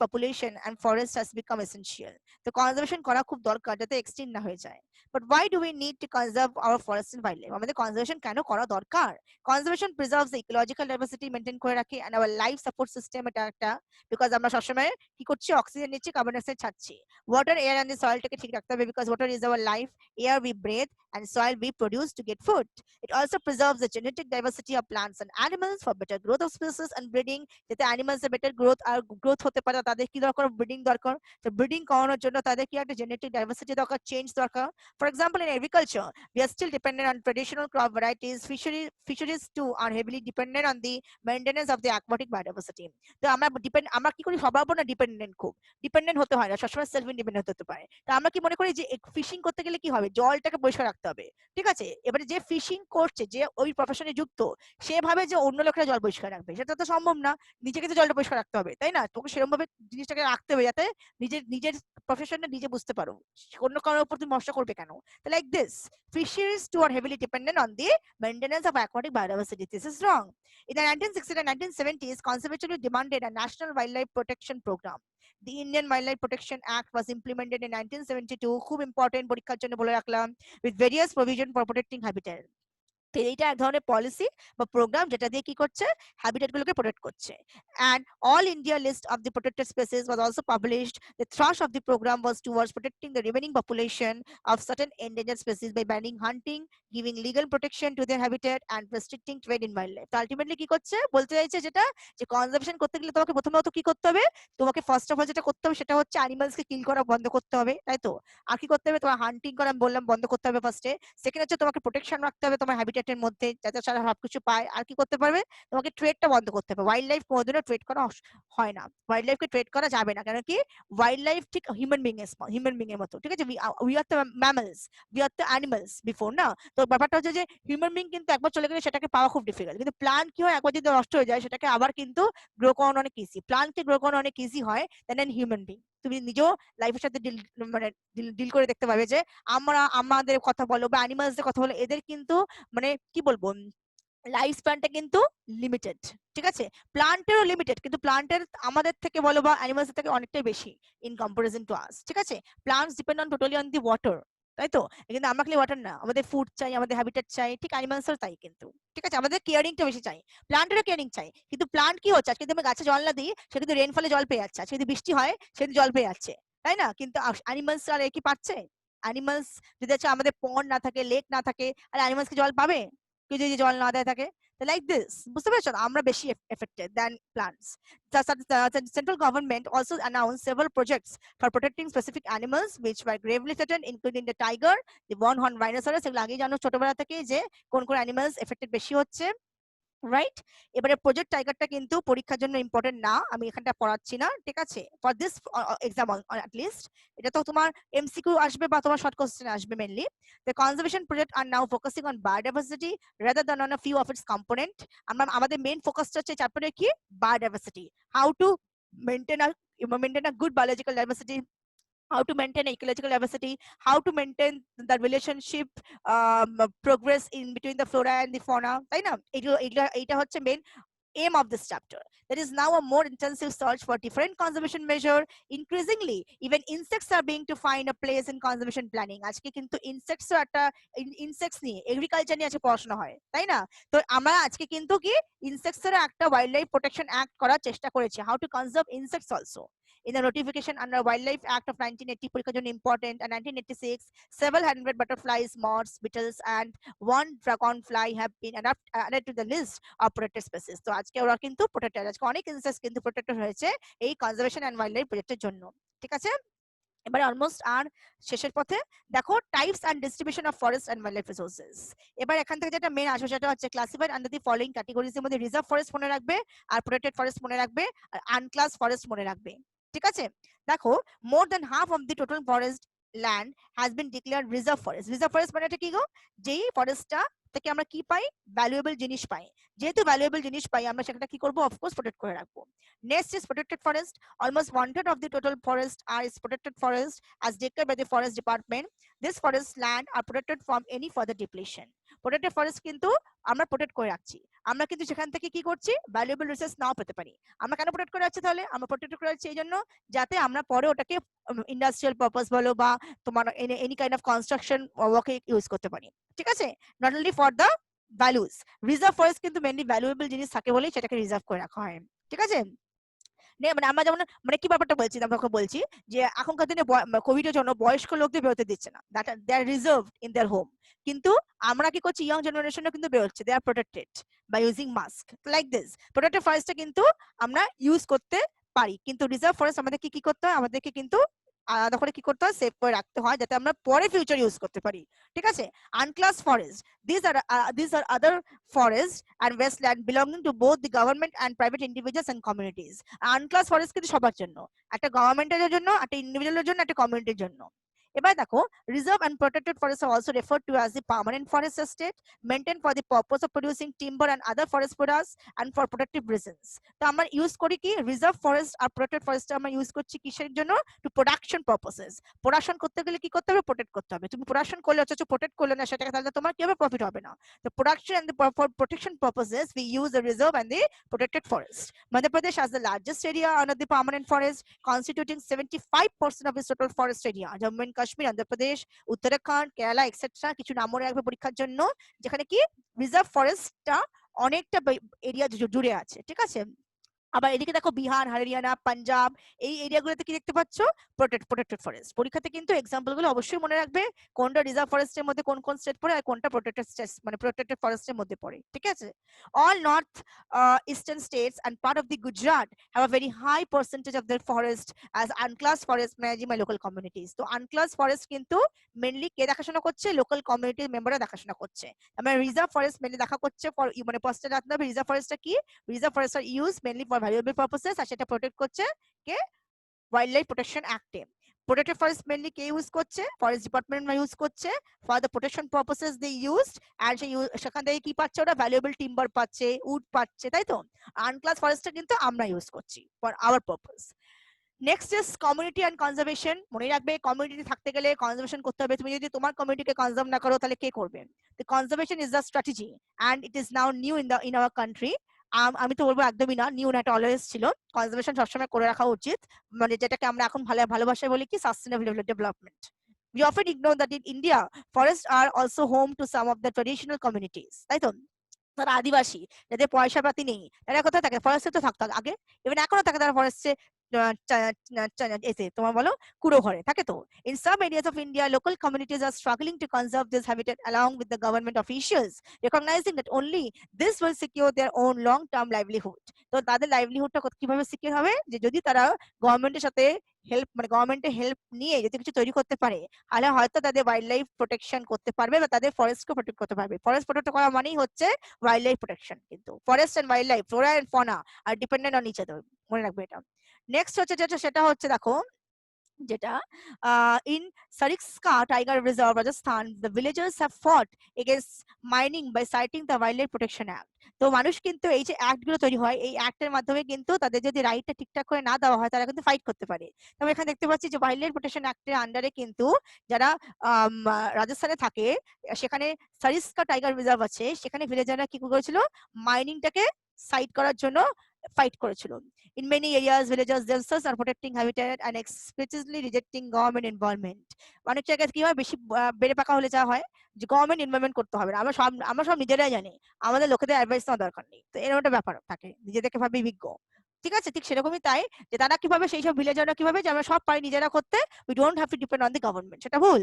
population and forest has become essential. তো conservation করা খুব দরকার যাতে এক্সটিন্ট না হয়ে যায়। But why do we need to conserve our forest and wildlife? আমাদের কনজারভেশন কেন করা দরকার? Conservation preserves the ecological diversity maintain করে রাখে and our life support system এটা একটা, because আমরা সবসময় কি করছি, অক্সিজেন নিচ্ছি, কার্বন ডাইঅক্সাইড ছাড়ছি। Water, air and the soilটাকে ঠিক রাখতে হবে, because water is our life, air we breathe and soil we produce to get food. It also preserves the genetic diversity of plants and animals for better growth of species and breeding. যাতে animals এর better growth হতে পারে, তাদের কি দরকার, breeding দরকার। তো breeding করানোর জন্য তাদের কি একটা genetic diversity দরকার, change দরকার। For example, in agriculture, we are still dependent on traditional crop varieties. Fisheries too are heavily dependent on the maintenance of the aquatic biodiversity. তো আমরা কি করি, সবার উপর না ডিপেন্ডেন্ট, খুব ডিপেন্ডেন্ট হতে হয় না, সবসময় সেলফ ইন্ডিপেন্ডেন্ট হতে পারে। তো আমরা কি মনে করি যে ফিশিং করতে গেলে কি হবে, জলটাকে পরিষ্কার রাখতে হবে, ঠিক আছে। এবারে যে ফিশিং করছে, যে ওই প্রফেশনে যুক্ত, সেভাবে যে অন্য লোকেরা জল পরিষ্কার রাখবে সেটা তো সম্ভব না, নিজেকে তো জলটা পরিষ্কার রাখতে হবে, তাই না? তোকে সেরকম ভাবে জিনিসটাকে রাখতে হবে যাতে নিজের প্রফেশনটা নিজে বুঝতে পারো, অন্য কারোর উপর তুমি ভরসা করবে কেন। তো like this, fisheries too are heavily dependent on the maintenance of aquatic biodiversity. This is wrong. In the 1960s and 1970s, conservatory demanded a national wildlife protection program. The Indian Wildlife Protection Act was implemented in 1972, খুব important, পরীক্ষার জন্য বলে রাখলাম, with various provision for protecting habitat. তো এইটা এক ধরনের policy বা প্রোগ্রাম যেটা দিয়ে কি করছে, হ্যাবিটেট গুলোকে প্রোটেক্ট করছে। And all India list of the protected species was also published. The thrust of the program was towards protecting the remaining population of certain endangered species by banning hunting, giving legal protection to their habitat and restricting trade in wildlife. তো ultimately কি করছে, বলতে চাইছে যেটা, যে conservation করতে গেলে তোমাকে প্রথমত কি করতে হবে, তোমাকে ফার্স্ট অফ অল যেটা করতে হবে সেটা হচ্ছে অ্যানিমালসকে কিল করা বন্ধ করতে হবে, তাই তো। আর কি করতে হবে, তোমার হান্টিং করা আমি বললাম বন্ধ করতে হবে ফার্স্টে। সেকেন্ড হচ্ছে তোমাকে প্রোটেকশন রাখতে হবে তোমার হ্যাবিটেটের মধ্যে, যাতে তারা সবকিছু পায়। আর কি করতে পারবে, তোমাকে ট্রেডটা বন্ধ করতে হবে। ওয়াইল্ড লাইফ কোনোদিনও ট্রেড করা হয় না, ওয়াইল্ড লাইফকে ট্রেড করা যাবে না, কারণ কি ওয়াইল্ড লাইফ ঠিক হিউম্যান বিং এর মতো, ঠিক আছে। We are the mammals, we are the animals before, না। তো ব্যাপারটা হচ্ছে যে হিউম্যান বিং কিন্তু একবার চলে গেলে সেটাকে পাওয়া খুব ডিফিকাল্ট, কিন্তু প্লান্ট কি হয়, একবার যদি নষ্ট হয়ে যায় সেটাকে আবার কিন্তু গ্রো করানো অনেক ইজি, প্লান্টকে গ্রো করানো অনেক ইজি হয় দেন এন হিউম্যান বিং। তুমি নিজেও লাইফের সাথে মানে ডিল করে দেখতে পাবে যে আমরা আমাদের কথা বলো বা অ্যানিমালসদের কথা বলো, এদের কিন্তু মানে কি বলবো, লাইফ স্প্যানটা কিন্তু লিমিটেড, ঠিক আছে। প্লান্টেরও লিমিটেড, কিন্তু প্লান্টের আমাদের থেকে বলো বা অ্যানিমালস থেকে অনেকটাই বেশি ইন কম্পারিজন টু আস, ঠিক আছে। Plants depend on totally on the water, তাই তো। কিন্তু আমরা খালি ওয়াটার না, আমাদের ফুড চাই, আমাদের হ্যাবিটেট চাই, ঠিক অ্যানিমালসেরও তাই কিন্তু, ঠিক আছে। আমাদের কেয়ারিংটা বেশি চাই, প্লান্টেরও কেয়ারিং চাই। কিন্তু প্লান্ট কি হচ্ছে, আজকে যদি আমি গাছে জল না দিই সে কিন্তু রেনফলে জল পেয়ে যাচ্ছে, আজকে যদি বৃষ্টি হয় সে কিন্তু জল পেয়ে যাচ্ছে, তাই না। কিন্তু অ্যানিমালস আর কি পাচ্ছে, অ্যানিমালস যদি হচ্ছে আমাদের পন্ড না থাকে, লেক না থাকে, আর অ্যানিমালস কি জল পাবে, কেউ যদি জল না দেয় থাকে, লাইক দিস, বুঝতে পেরেছো, আমরা বেশি affected than plants. The central government also announced several projects for protecting specific animals which were gravely threatened, including the tiger, the one-horned rhinoceros, এগুলো আগেই জানো ছোটবেলা থেকে যে কোন কোন অ্যানিমালস এফেক্টেড বেশি হচ্ছে, রাইট। এবারে প্রজেক্ট টাইগারটা কিন্তু পরীক্ষার জন্য ইম্পর্টেন্ট না, আমি এখানটা পড়াচ্ছি না, ঠিক আছে, for this exam at least. এটা তো তোমার এমসিকিউ আসবে বা তোমার শর্ট কোশ্চেন আসবে mainly. The conservation project are now focusing on biodiversity rather than on a few of its component. আমাদের মেইন ফোকাসটা হচ্ছে চ্যাপ্টারে কি, biodiversity, how to maintain a good biological diversity, how to maintain ecological diversity, how to maintain the relationship progress in between the flora and the fauna, তাই না। এইটা হচ্ছে main aim of this chapter. There is now a more intensive search for different conservation measure. Increasingly, even insects are being to find a place in conservation planning. আজকে কিন্তু insects একটা insects নিয়ে agriculture নিয়ে আজকে পড়াশোনা হয়, তাই না। তো আমরা আজকে কিন্তু কি ইনসেক্টস এর একটা ওয়াইল্ড লাইফ প্রোটেকশন অ্যাক্ট করার চেষ্টা করেছি, how to conserve insects also. In the notification under Wildlife Act of 1980, পরীক্ষার জন্য important, and 1986, several hundred butterflies, moths, beetles, and one dragonfly have been added to the list of protected species. তো আজকে ওরা কিন্তু protected, আজকে অনেক insects কিন্তু protected হয়েছে এই কনজারভেশন এন্ড ওয়াইল্ড লাইফ প্রজেক্টের জন্য, ঠিক আছে। এবারে অলমোস্ট আর শেষের পথে, দেখো types and distribution of forest and wild life resources. এবার এখান থেকে যেটা মেন আসবে সেটা হচ্ছে classified under the following categories, এর মধ্যে রিজার্ভ ফরেস্ট মনে রাখবে, আর প্রোটেক্টেড ফরেস্ট মনে রাখবে, আর আনক্লাস ফরেস্ট মনে রাখবে, ঠিক আছে। দেখো more than half of the total forest land has been declared reserve forest. Reserve forest মানে এটা কি গো, যেই ফরেস্টটা থেকে আমরা কি পাই, ভ্যালুয়েবল জিনিস পাই, যেহেতু ভ্যালুয়েবল জিনিস পাই আমরা সেটা কি করব, অফকোর্স প্রোটেক্ট করে রাখবো। Next is protected forest. Almost 1/3 of the total forest is protected forest as declared by the forest department. This forest land are protected from any further depletion. Protected forest কিন্তু আমরা protect করে রাখছি, আমরা কিন্তু সেখান থেকে কি করছি, ভ্যালুয়েবল রিসোর্স নাও পেতে পারি। আমরা কেন প্রোটেক্ট করে রাখছি, তাহলে আমরা প্রোটেক্ট করে রাখছি এই জন্য যাতে আমরা পরে ওটাকে ইন্ডাস্ট্রিয়াল পারপাস বলো বা তোমার এনি কাইন্ড অফ কনস্ট্রাকশন ওয়ার্কে ইউজ করতে পারি, ঠিক আছে, not only for the values. Reserve forest কিন্তু মেইনলি ভ্যালুয়েবল জিনিস থাকে বলেই সেটাকে রিজার্ভ করে রাখা হয়, ঠিক আছে। মানে আমরা যেমন মানে কি ব্যাপারটা বলছি, আমরা বলছি যে এখনকার দিনে কোভিড এর জন্য বয়স্ক লোকদের বেরোতে দিচ্ছে না, that they are reserve in their home, কিন্তু আমরা কি করছি, ইয়ং জেনারেশনও কিন্তু বেরোচ্ছে, they are protected by using mask like this. Protected ফরেস্টটা কিন্তু আমরা ইউজ করতে পারি, কিন্তু রিজার্ভ ফরেস্ট আমাদের কি করতে হয়, আমাদেরকে কিন্তু আলাদা করে কি করতে হয়, সেভ করে রাখতে হয় যাতে আমরা পরে ফিউচার ইউজ করতে পারি, ঠিক আছে। আনক্লাস forest, these are other forests and wasteland belonging to both the government and private individuals and communities. Unclassed forest কিন্তু সবার জন্য, একটা গভর্নমেন্টের জন্য, একটা ইন্ডিভিজুয়ালের জন্য, একটা কমিউনিটির জন্য। এবার দেখো, reserve and protected forests are also referred to as the permanent forest estate, maintained for the purpose of producing timber and other forest products and for protective reasons. তো আমরা ইউজ করি কি, রিজার্ভ ফরেস্ট আর protected forest আমরা use করছি কিসের জন্য? Two production পারপসেস। Production করতে গেলে কি করতে হবে? প্রোটেক্ট করতে হবে। তুমি প্রোডাকশন করলে অথচ প্রোটেক্ট করলে না, সেটাকে তাহলে তোমার কি হবে? প্রফিট হবে না। তো production and for protection purposes we use the reserve and the protected forest. Madhya Pradesh has the largest area under the permanent forest, constituting 75% of its total forest area. Jammu and Kashmir, Andhra Pradesh, Uttarakhand, Kerala, etc. কিছু নাম মনে রাখবে পরীক্ষার জন্য, যেখানে কি reserve ফরেস্টটা অনেকটা area জুড়ে আছে, ঠিক আছে। আবার এদিকে দেখো, বিহার, হরিয়ানা, পাঞ্জাব, এই এরিয়াগুলোতে কি দেখতে পাচ্ছ? Protected forest. পরীক্ষাতে কিন্তু এক্সাম্পল গুলো অবশ্যই মনে রাখবে, কোনটা রিজার্ভ ফরেস্টের মধ্যে কোন কোন স্টেট পড়ে আর কোনটা প্রোটেক্টেড ফরেস্টের মধ্যে পড়ে, ঠিক আছে। All north eastern states and part of the Gujarat have a very high percentage of their forest as unclassed forest managed by local communities. তো unclassed forest কিন্তু মেইনলি কে দেখাশোনা করছে? লোকাল কমিউনিটির মেম্বাররা দেখাশোনা করছে। আমরা রিজার্ভ ফরেস্ট মেইনলি দেখা করছে ফর, মানে পোস্টে রাখতে হবে রিজার্ভ ফরেস্টটা কি। Reserve forest are use mainly for valuable purposes, আর সেটা প্রোটেক্ট করছে কে? ওয়াইল্ড লাইফ প্রোটেকশন অ্যাক্টে। প্রোটেক্টেড ফরেস্ট মেইনলি কে ইউজ করছে? ফরেস্ট ডিপার্টমেন্ট ইউজ করছে for the protection purposes they used, আর সেখান থেকে কি পাচ্ছে ওরা? ভ্যালুয়েবল টিম্বার পাচ্ছে, উড পাচ্ছে, তাই তো। আনক্লাস ফরেস্টটা কিন্তু আমরা ইউজ করছি for our purpose. Next is community and conservation. মনে রাখবে, কমিউনিটি থাকতে গেলে কনজারভেশন করতে হবে। তুমি যদি তোমার কমিউনিটিকে কনজার্ভ না করো তাহলে কে করবে? The conservation is a strategy and it is now new in our country. আমি তো বলবো একদমই না, নিউ না, এটা অলওয়েজ ছিল। কনজারভেশন সবসময় করে রাখা উচিত, মানে যেটাকে আমরা এখন ভালোবাসায় বলি কি, sustainable development. We often ignore that in India, forests are also home to some of the traditional communities, তাই তো। যারা আদিবাসী, যাদের পয়সা পাতি নেই, তারা কোথায় থাকে? ফরেস্টে তো থাকতো আগে, এবং এখনো থাকে তারা ফরেস্টে, এতে তোমার বলো কুড়ো ঘরে থাকে তো। In some areas of India, local communities are struggling to conserve this habitat along with the government officials, recognizing that only this will secure their own long-term livelihood. তো তাদের লাইভলিহুডটা কিভাবে সিকিউর হবে? যে যদি তারা গভর্নমেন্টের সাথে হেল্প, মানে গভর্নমেন্টের হেল্প নিয়ে যদি কিছু তৈরি করতে পারে, তাহলে হয়তো তাদের ওয়াইল্ড লাইফ প্রোটেকশন করতে পারবে বা তাদের ফরেস্টকে প্রোটেক্ট করতে পারবে। ফরেস্ট প্রোটেক্ট করা মানেই হচ্ছে ওয়াইল্ড লাইফ প্রোটেকশন। কিন্তু forest and wild life, flora and fauna are dependent on each other, মনে রাখবে এটা। নেক্সট হচ্ছে যেটা, সেটা হচ্ছে দেখো, যেটা in Sarikska Tiger Reserve, Rajasthan, the villagers have fought against mining by citing the Wildlife Protection Act. তো মানুষ কিন্তু এই যে অ্যাক্ট গুলো তৈরি হয়, এই অ্যাক্টের মাধ্যমে কিন্তু তাদের যদি রাইটটা ঠিকঠাক করে না দেওয়া হয়, তারা কিন্তু ফাইট করতে পারে। তো আমরা এখানে দেখতে পাচ্ছি যে ওয়াইল্ড লাইফ প্রোটেকশন অ্যাক্টের আন্ডারে কিন্তু যারা রাজস্থানে থাকে, সেখানে সারিস্কা টাইগার রিজার্ভ আছে, সেখানে ভিলেজাররা কি করেছিল? মাইনিংটাকে সাইড করার জন্য ফাইট করেছিল। In many areas, villagers themselves are protecting habitat and explicitly rejecting government involvement. অনেক জায়গায় কি হয়, বেশি বেড়ে পাকা হলে যা হয় যে গভর্নমেন্ট ইনভলভমেন্ট করতে হবে না, আমরা সব নিজেরাই জানি, আমাদের লোকেদের অ্যাডভাইস নেওয়ার দরকার নেই। তো এরকম একটা ব্যাপার থাকে, নিজেদেরকে ভাবে বিজ্ঞ, ঠিক আছে। ঠিক সেরকমই তাই, যে তারা কিভাবে, সেই সব ভিলেজাররা কিভাবে, যে আমরা সব পারি নিজেরা করতে, we don't have to depend on the government, সেটা ভুল।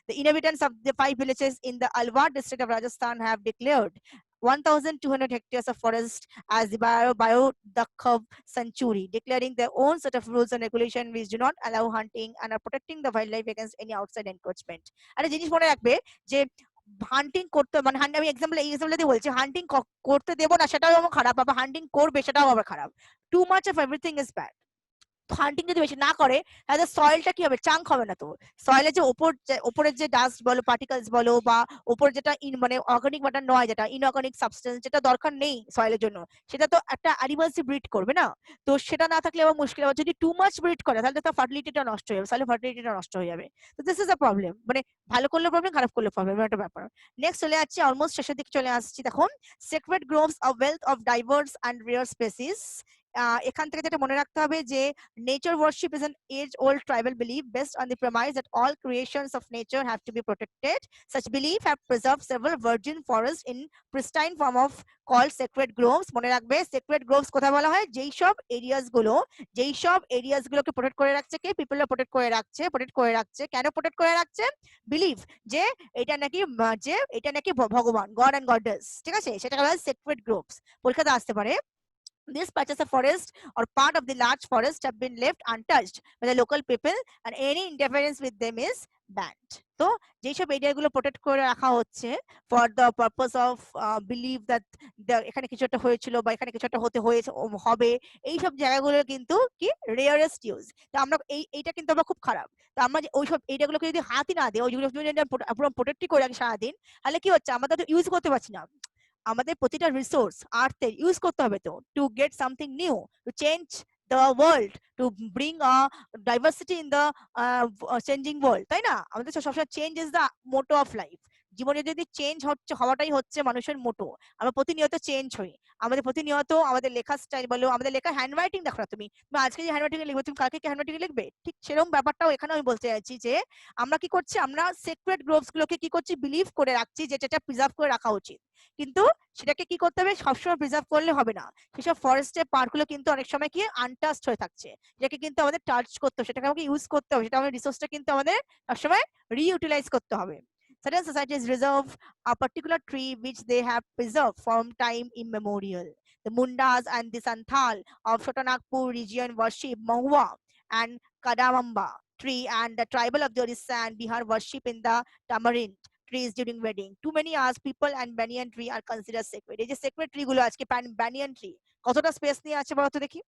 The inhabitants of the 5 villages in the Alwar district of Rajasthan have declared 1,200 hectares of forest as the Biodakhav sanctuary, declaring their own set of rules and regulations which do not allow hunting and are protecting the wildlife against any outside encroachment. আর জিনিস মনে রাখবে যে হান্টিং করতে, মানে আমি এই example দিয়ে বলছি, হান্টিং করতে দেবো না সেটাও আমার খারাপ, আবার হান্টিং করবে সেটাও আবার খারাপ। Too much of everything is bad. Hunting যদি বেশি না করে তাহলে সয়েলটা কি হবে? চাঙ্ক হবে না। তো সয়েলের যে ওপরের যে ডাস্ট বলো, পার্টিকেলস বলো, বা ওপর যেটা মানে অর্গানিক ম্যাটার নয়, যেটা ইনঅর্গানিক সাবস্টেন্স, যেটা দরকার নেই সয়েলের জন্য, সেটা তো একটা অ্যানিমালসই ব্রিড করবে না। তো সেটা না থাকলে আবার মুশকিল হবে। যদি টু মাচ ব্রিড করে তাহলে তো ফার্টিলিটিটা নষ্ট হয়ে যাবে, সয়েলের ফার্টিলিটিটা নষ্ট হয়ে যাবে। তো দিস ইজ আ প্রবলেম, মানে ভালো করলে প্রবলেম, খারাপ করলে প্রবলেম, একটা ব্যাপার। নেক্সট চলে যাচ্ছি, অলমোস্ট শেষের দিকে চলে আসছি। দেখুন, sacred groves of wealth of diverse and rare species. এখান থেকে যেটা মনে রাখতে হবে যে nature worship is an age-old tribal belief based on the premise that all creations of nature have to be protected. Such belief have preserved several virgin forests in pristine form of called sacred groves. মনে রাখবে, sacred groves কোথায় বলা হয়? যেই সব areas গুলোকে protect করে রাখছে কে? পিপলরা প্রোটেক্ট করে রাখছে। কেন প্রোটেক্ট করে রাখছে? বিলিভ যে এটা নাকি ভগবান, গড এন্ড গডেস, ঠিক আছে, সেটা বলা হয় সেক্রেট গ্রোভস। পরীক্ষাতে আসতে পারে। This patches of forest or part of the large forest have been left untouched by the local people and any interference with them is banned. তো যেসব এরিয়াগুলো প্রোটেক্ট করে রাখা হচ্ছে for the purpose of believe that এখানে কিছু একটা হয়েছিল বা এখানে কিছু একটা হতে হয়েছে হবে, এইসব জায়গাগুলো কিন্তু কি রেয়ারেস্ট ইউজ। তো আমরা এইটা কিন্তু আমরা খুব খারাপ। তো আমরা ওইসব এরিয়াগুলোকে যদি হাতই না দিই, ওইগুলো পুরো প্রোটেক্টই করে রাখি সারাদিন, তাহলে কি হচ্ছে আমরা তো ইউজ করতে পারছি না। আমাদের প্রতিটা রিসোর্স আর্থের ইউজ করতে হবে তো to get something new, to change the world, to bring a diversity in the changing world, তাই না? আমাদের সবসময় change is the motto of life. জীবনে যদি চেঞ্জ হওয়াটাই হচ্ছে মানুষের মোটো। আমরা প্রতিনিয়ত চেঞ্জ হই, আমাদের প্রতিনিয়ত আমাদের লেখার স্টাইল বলো, আমাদের লেখা হ্যান্ড রাইটিং দেখো না তুমি আজকে যে হ্যান্ড রাইটিং লিখবে তুমি কালকে কি হ্যান্ড রাইটিং লিখবে? ঠিক সেরকম ব্যাপারটাও এখানে আমি বলতে চাইছি যে আমরা কি করছি, আমরা সিক্রেট গ্রুপস গুলোকে কি করছি, বিলিভ করে রাখছি যে যেটা প্রিজার্ভ করে রাখা উচিত, কিন্তু সেটাকে কি করতে হবে, সবসময় প্রিজার্ভ করলে হবে না। সেসব ফরেস্টের পার্ট গুলো কিন্তু অনেক সময় কি আনটাচড হয়ে থাকছে, যেটাকে কিন্তু আমাদের টাচ করতে হবে, সেটাকে আমাকে ইউজ করতে হবে, সেটা আমাদের রিসোর্সটা কিন্তু আমাদের সবসময় রিইউটিলাইজ করতে হবে। Certain societies reserve a particular tree which they have preserved from time immemorial. The Mundas and the Santhal of Chotanagpur region worship Mahua and Kadamamba tree, and the tribal of the Orissa and Bihar worship in the tamarind trees during wedding. Too many hours people and banyan tree are considered sacred. এই যে sacred tree গুলো আজকে banyan tree কতটা space নিয়ে আছে বলতো দেখি?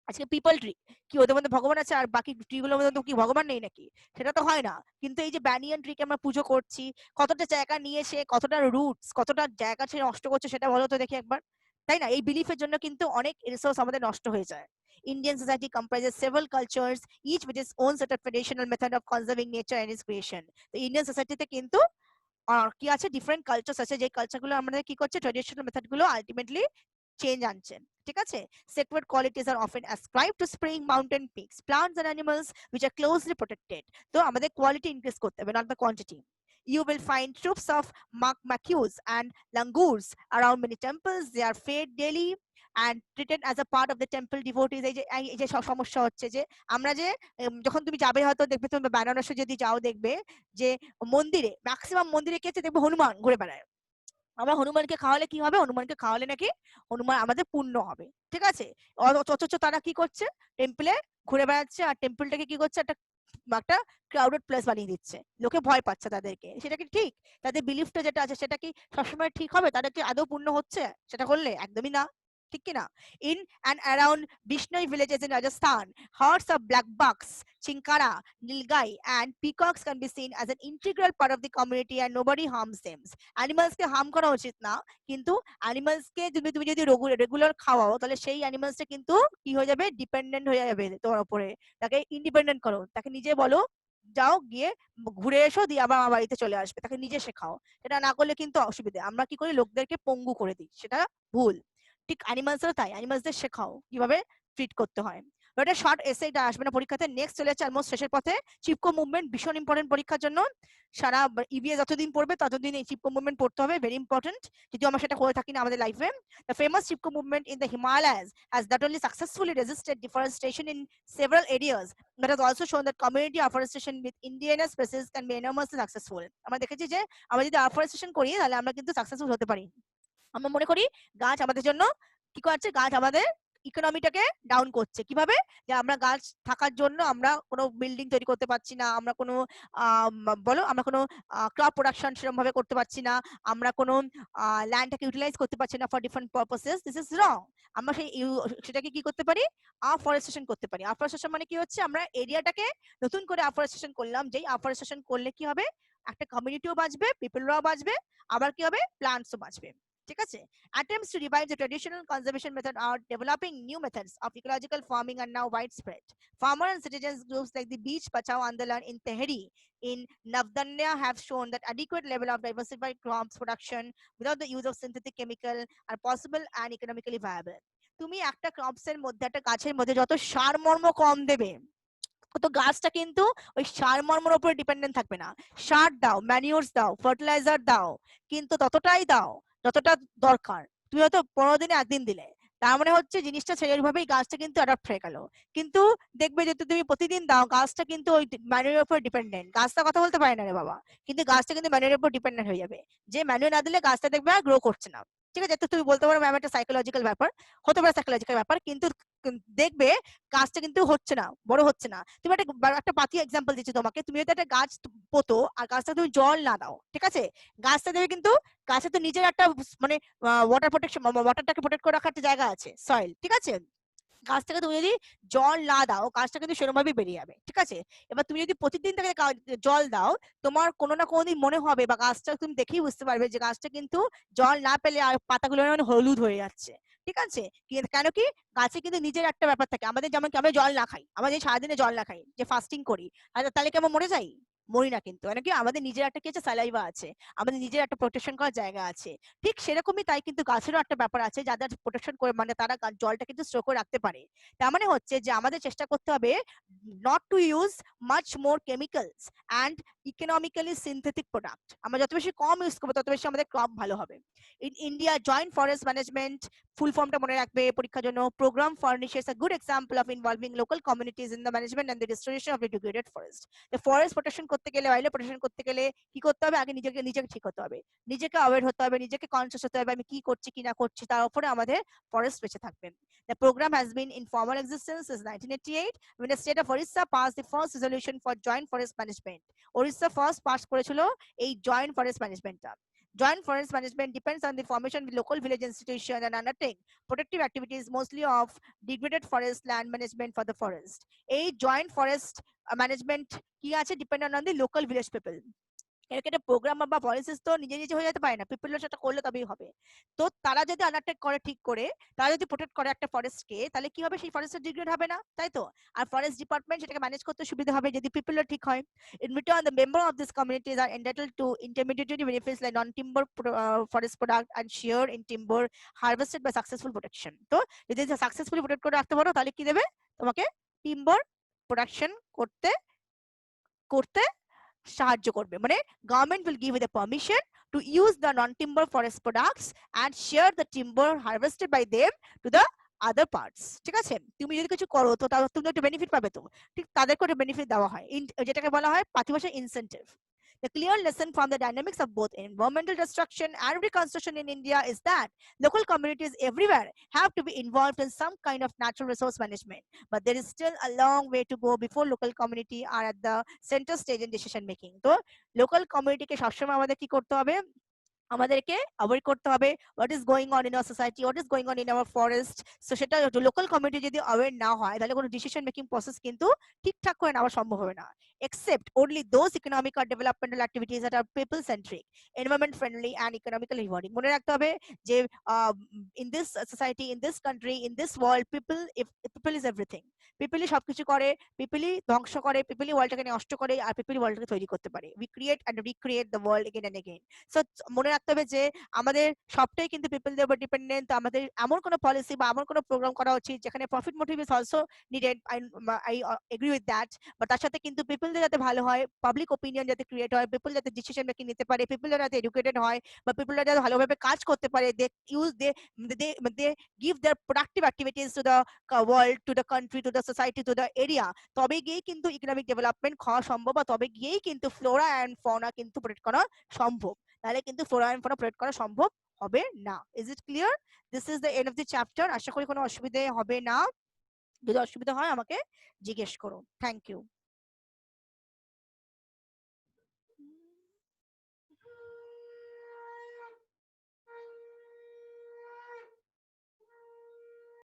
আজকে পিপল ট্রি কি ওদের মধ্যে ভগবান আছে আর বাকি ট্রি গুলোর মধ্যে কি ভগবান নেই নাকি? সেটা তো হয় না। কিন্তু এই যে ব্যানিয়ান ট্রিকে আমরা পুজো করছি, কতটা জায়গা নিয়ে সে, কতটা রুটস, কতটা জায়গা সে নষ্ট করছে সেটা বলো তো দেখি একবার, তাই না? এই বিলিফের জন্য কিন্তু অনেক রিসোর্স আমাদের নষ্ট হয়ে যায়। Indian society comprises several cultures, each with its own set of traditional method of conserving nature and its creation. তো ইন্ডিয়ান সোসাইটিতে কিন্তু কি আছে, ডিফারেন্ট কালচার্স আছে, যে কালচারগুলো আমাদের কি করছে, ট্র্যাডিশনাল মেথড গুলো আলটিমেটলি চেঞ্জ আনছে, ঠিক আছে? Sacred qualities are often ascribed to spring, mountain peaks, plants and animals which are closely protected. তো আমাদের কোয়ালিটি ইনক্রিজ করতে হবে, not the quantity. You will find troops of macaques and langurs around many temples. They are fed daily and treated as a part of the temple devotees. এই যে সমস্যা হচ্ছে যে আমরা যে যখন তুমি যাবে হয়তো দেখবে, তুমি বেনারসে যদি যাও দেখবে যে মন্দিরে, ম্যাক্সিমাম মন্দিরে কি আছে দেখবে, হনুমান ঘুরে বেড়ায়। আমরা হনুমানকে খাওয়ালে কি হবে, হনুমানকে খাওয়ালে নাকি হনুমান আমাদের পুণ্য হবে, ঠিক আছে? অথচ তারা কি করছে, টেম্পলে ঘুরে বেড়াচ্ছে আর টেম্পলটাকে কি করছে, একটা একটা ক্রাউডেড প্লেস বানিয়ে দিচ্ছে, লোকে ভয় পাচ্ছে তাদেরকে। সেটা কি ঠিক? তাদের বিলিফটা যেটা আছে সেটা কি সবসময় ঠিক হবে? তাদের কি আদৌ পুণ্য হচ্ছে সেটা করলে? একদমই না, ঠিক কিনা? In and around Bishnoi villages in Rajasthan, herds of black bucks, chinkara, nilgai and peacocks can be seen as an integral part of the community and nobody harms them. Animals K harm করা উচিত না, কিন্তু animals কে তুমি যদি regular খাওয়াও তাহলে সেই অ্যানিমালসটা কিন্তু কি হয়ে যাবে, ডিপেন্ডেন্ট হয়ে যাবে তোমার উপরে। তাকে ইন্ডিপেন্ডেন্ট করো, তাকে নিজে বলো যাও গিয়ে ঘুরে এসো, দিয়ে আবার আমার বাড়িতে চলে আসবে, তাকে নিজে শেখাও। সেটা না করলে কিন্তু অসুবিধা। আমরা কি করি, লোকদেরকে পঙ্গু করে দিই, সেটা ভুল। ঠিক অ্যানিমালসও তাই, অ্যানিমালসদের শেখাও কিভাবে ট্রিট করতে হয়। এটা শর্ট এসে, এটা আসবে না পরীক্ষাতে। নেক্সট চলে যাচ্ছে অলমোস্ট শেষের পথে, চিপকো মুভমেন্ট ভীষণ ইম্পর্টেন্ট পরীক্ষার জন্য। সারা ইবিএস যতদিন পড়বে ততদিন এই চিপকো মুভমেন্ট পড়তে হবে, ভেরি ইম্পর্টেন্ট, যদিও আমরা সেটা করে থাকি না আমাদের লাইফে। The famous Chipko movement in the Himalayas has not only successfully resisted deforestation in several areas, but has also shown that community afforestation with indigenous species can be enormously successful. আমরা দেখেছি যে আমরা যদি afforestation করি তাহলে আমরা কিন্তু successful হতে পারি। আমরা মনে করি গাছ আমাদের জন্য কি করছে, গাছ আমাদের ইকোনমিটাকে ডাউন করছে। কিভাবে? যে আমরা গাছ থাকার জন্য আমরা কোনো বিল্ডিং তৈরি করতে পারছি না, আমরা কোনো বলো আমরা কোনো ক্রপ প্রোডাকশন সেরকম ভাবে করতে পারছি না, আমরা কোনো ল্যান্ডটাকে ইউটিলাইজ করতে পারছি না for different purposes. This is wrong. আমরা সেটাকে কি করতে পারি, আফরেস্টেশন করতে পারি। আফরেস্টেশন মানে কি হচ্ছে, আমরা এরিয়াটাকে নতুন করে আফরেস্টেশন করলাম, যেই আফরেস্টেশন করলে কি হবে, একটা কমিউনিটিও বাঁচবে, পিপলরাও বাঁচবে, আবার কি হবে, প্লান্টসও বাঁচবে, ঠিক আছে? Attempts to revive the traditional conservation method are developing new methods of ecological farming are now widespread. Farmer and citizens groups like the Beach Bachao Andolan in Tehri in Navdanya have shown that adequate level of diversified crops production without the use of synthetic chemical are possible and economically viable. তুমি একটা crops এর মধ্যে, একটা গাছের মধ্যে যত সারমর্ম কম দেবে, তো গাছটা কিন্তু ওই সারমর্মের উপরে ডিপেন্ডেন্ট থাকবে না। সার দাও, ম্যানিউরস দাও, ফার্টিলাইজার দাও, কিন্তু ততটাই দাও যতটা দরকার। তুমি হয়তো 15 দিনে একদিন দিলে, তার মানে হচ্ছে জিনিসটা সেইভাবেই গাছটা কিন্তু অ্যাডাপ্ট হয়ে গেল। কিন্তু দেখবে যদি তুমি প্রতিদিন দাও, গাছটা কিন্তু ওই ম্যানুরের উপর ডিপেন্ডেন্ট। গাছটা কথা বলতে পারে না রে বাবা, কিন্তু গাছটা কিন্তু ম্যানুরের উপর ডিপেন্ডেন্ট হয়ে যাবে। যে ম্যানুর না দিলে গাছটা দেখবে আর গ্রো করছে না। ঠিক আছে? তো তুমি বলতে পারো ম্যাম এটা সাইকোলজিক্যাল ব্যাপার, হতে পারে সাইকোলজিক্যাল ব্যাপার, কিন্তু দেখবে গাছটা কিন্তু হচ্ছে না, বড় হচ্ছে না। তুমি একটা পাতি এক্সাম্পল দিচ্ছি তোমাকে, তুমি যদি একটা গাছ পোতো আর গাছটা তুমি জল না দাও, ঠিক আছে, গাছটা দেবে কিন্তু গাছে তো নিজের একটা মানে ওয়াটার প্রোটেকশন, ওয়াটারটাকে প্রোটেক্ট করে রাখার একটা জায়গা আছে, সয়েল, ঠিক আছে। গাছ থেকে তুমি যদি জল না দাও গাছটা কিন্তু সেরকম ভাবে বেরিয়ে যাবে, ঠিক আছে। এবার তুমি যদি প্রতিদিন তাকে জল দাও, তোমার কোনো না কোনোদিন মনে হবে বা গাছটা তুমি দেখেই বুঝতে পারবে যে গাছটা কিন্তু জল না পেলে আর পাতাগুলো মানে হলুদ হয়ে যাচ্ছে, ঠিক আছে। কেন কি, গাছে কিন্তু নিজের একটা ব্যাপার থাকে, আমাদের যেমন কি আমরা জল না খাই, আমরা যে সারাদিনে জল না খাই, যে ফাস্টিং করি, আর তাহলে কি আমরা মরে যাই? মরি না কিন্তু, মানে কি আমাদের নিজের একটা কি আছে, স্যালাইভা আছে, আমাদের নিজের একটা প্রোটেকশন করার জায়গা আছে। ঠিক সেরকমই তাই কিন্তু গাছেরও একটা ব্যাপার আছে, যাদের প্রোটেকশন করে মানে তারা জলটা কিন্তু স্টোর করে রাখতে পারে। তার মানে হচ্ছে যে আমাদের চেষ্টা করতে হবে not to use much more chemicals and economically synthetic product. আমরা যত বেশি কম ইউজ করবো তত বেশি আমাদের ক্রপ ভালো হবে। In India joint forest management, full ফর্মটা মনে রাখবে পরীক্ষার জন্য, programme furnishes a good example of involving local communities in the management and the restoration of the degraded forest. Forest protection করতে গেলে, ওয়াইল্ড প্রোটেকশন করতে গেলে কি করতে হবে, আগে নিজেকে ঠিক হতে হবে, নিজেকে অ্যাওয়্যার হতে হবে, নিজেকে কনসিয়াস হতে হবে আমি কি করছি কি না করছি, তার উপরে আমাদের ফরেস্ট বেঁচে থাকবে। The program has been in formal existence since 1988 when the state of Orissa passed the first resolution for joint forest management. Orissa first pass করেছিল এই joint forest management-টা। Joint forest management depends on the formation of local village institution and undertake protective activities mostly of degraded forest land management for the forest. এই joint forest management কি আছে, dependent on the local village people. এরকম একটা programme বা policies তো নিজে নিজে হয়ে যেতে পারে না, পিপলের সাথে করলে তবেই হবে। তো তারা যদি আন্ডারটেক করে ঠিক করে, তারা যদি প্রোটেক্ট করে একটা ফরেস্টকে, তাহলে কি হবে, সেই ফরেস্টের ডিগ্রেড হবে না, তাই তো। আর ফরেস্ট ডিপার্টমেন্ট সেটাকে ম্যানেজ করতে সুবিধা হবে যদি পিপলের ঠিক হয়। In return the member of this communities are entitled to intermediary benefits like non timber forest product and share in timber harvested by successful protection. তো যদি সাকসেসফুলি প্রোটেক্ট করে রাখতে পারো তাহলে কি দেবে তোমাকে, টিম্বার প্রোডাকশন করতে করতে সাহায্য করবে। মানে government will give you the permission to use the non timber forest products and share the timber harvested by them to the other parts. ঠিক আছে, তুমি যদি কিছু করো তো তুমি একটা বেনিফিট পাবে, তো ঠিক তাদেরকে একটা বেনিফিট দেওয়া হয়, যেটাকে বলা হয় পাতি ভাষায় incentive. The clear lesson from the dynamics of both environmental destruction and reconstruction in India is that local communities everywhere have to be involved in some kind of natural resource management, but there is still a long way to go before local community are at the center stage in decision making. তো local community কে সবসময় আমাদের কি করতে হবে, আমাদেরকে aware করতে হবে what is going on in our society, what is going on in our forest. So সেটা লোকাল কমিউনিটি যদি অ্যাওয়্যার না হয় তাহলে কোনো ডিসিশন মেকিং প্রসেস কিন্তু ঠিকঠাক করে নেওয়া সম্ভব হবে না, except only those economic or developmental activities that are people centric, environment friendly and economically rewarding. মনে রাখতে হবে যে in this society, in this country, in this world, people is everything. পিপলই সবকিছু করে, পিপলই ধ্বংস করে, পিপলই ওয়ার্ল্ডটাকে নষ্ট করে, আর পিপলই ওয়ার্ল্ডটাকে তৈরি করতে পারে। we create and recreate the world again and again. So মনে রাখতে হবে যে আমাদের সবটাই কিন্তু পিপলদের উপর ডিপেন্ডেন্ট। আমাদের এমন কোনো পলিসি বা এমন কোনো প্রোগ্রাম করা উচিত যেখানে profit motive is also needed, I agree with that, but তার সাথে কিন্তু পিপলদের যাতে ভালো হয়, পাবলিক ওপিনিয়ন যাতে ক্রিয়েট হয়, পিপল যাতে ডিসিশন মেকিং নিতে পারে, পিপলরা যাতে এডুকেটেড হয়, বা পিপলরা যাতে ভালোভাবে কাজ করতে পারে, they use they give their productive activities to the world, to the country, to the society, to the area, তবে গিয়েই কিন্তু ইকোনমিক ডেভেলপমেন্ট হওয়া সম্ভব, বা তবে গিয়েই কিন্তু ফ্লোরা অ্যান্ড ফৌনা কিন্তু প্রোটেক্ট করা সম্ভব। তাহলে কিন্তু ফ্লোরা এন্ড ফৌনা প্রোটেক্ট করা সম্ভব হবে না। Is it clear? This is the end of the chapter. আশা করি কোনো অসুবিধা হবে না, যদি অসুবিধা হয় আমাকে জিজ্ঞেস করো। Thank you.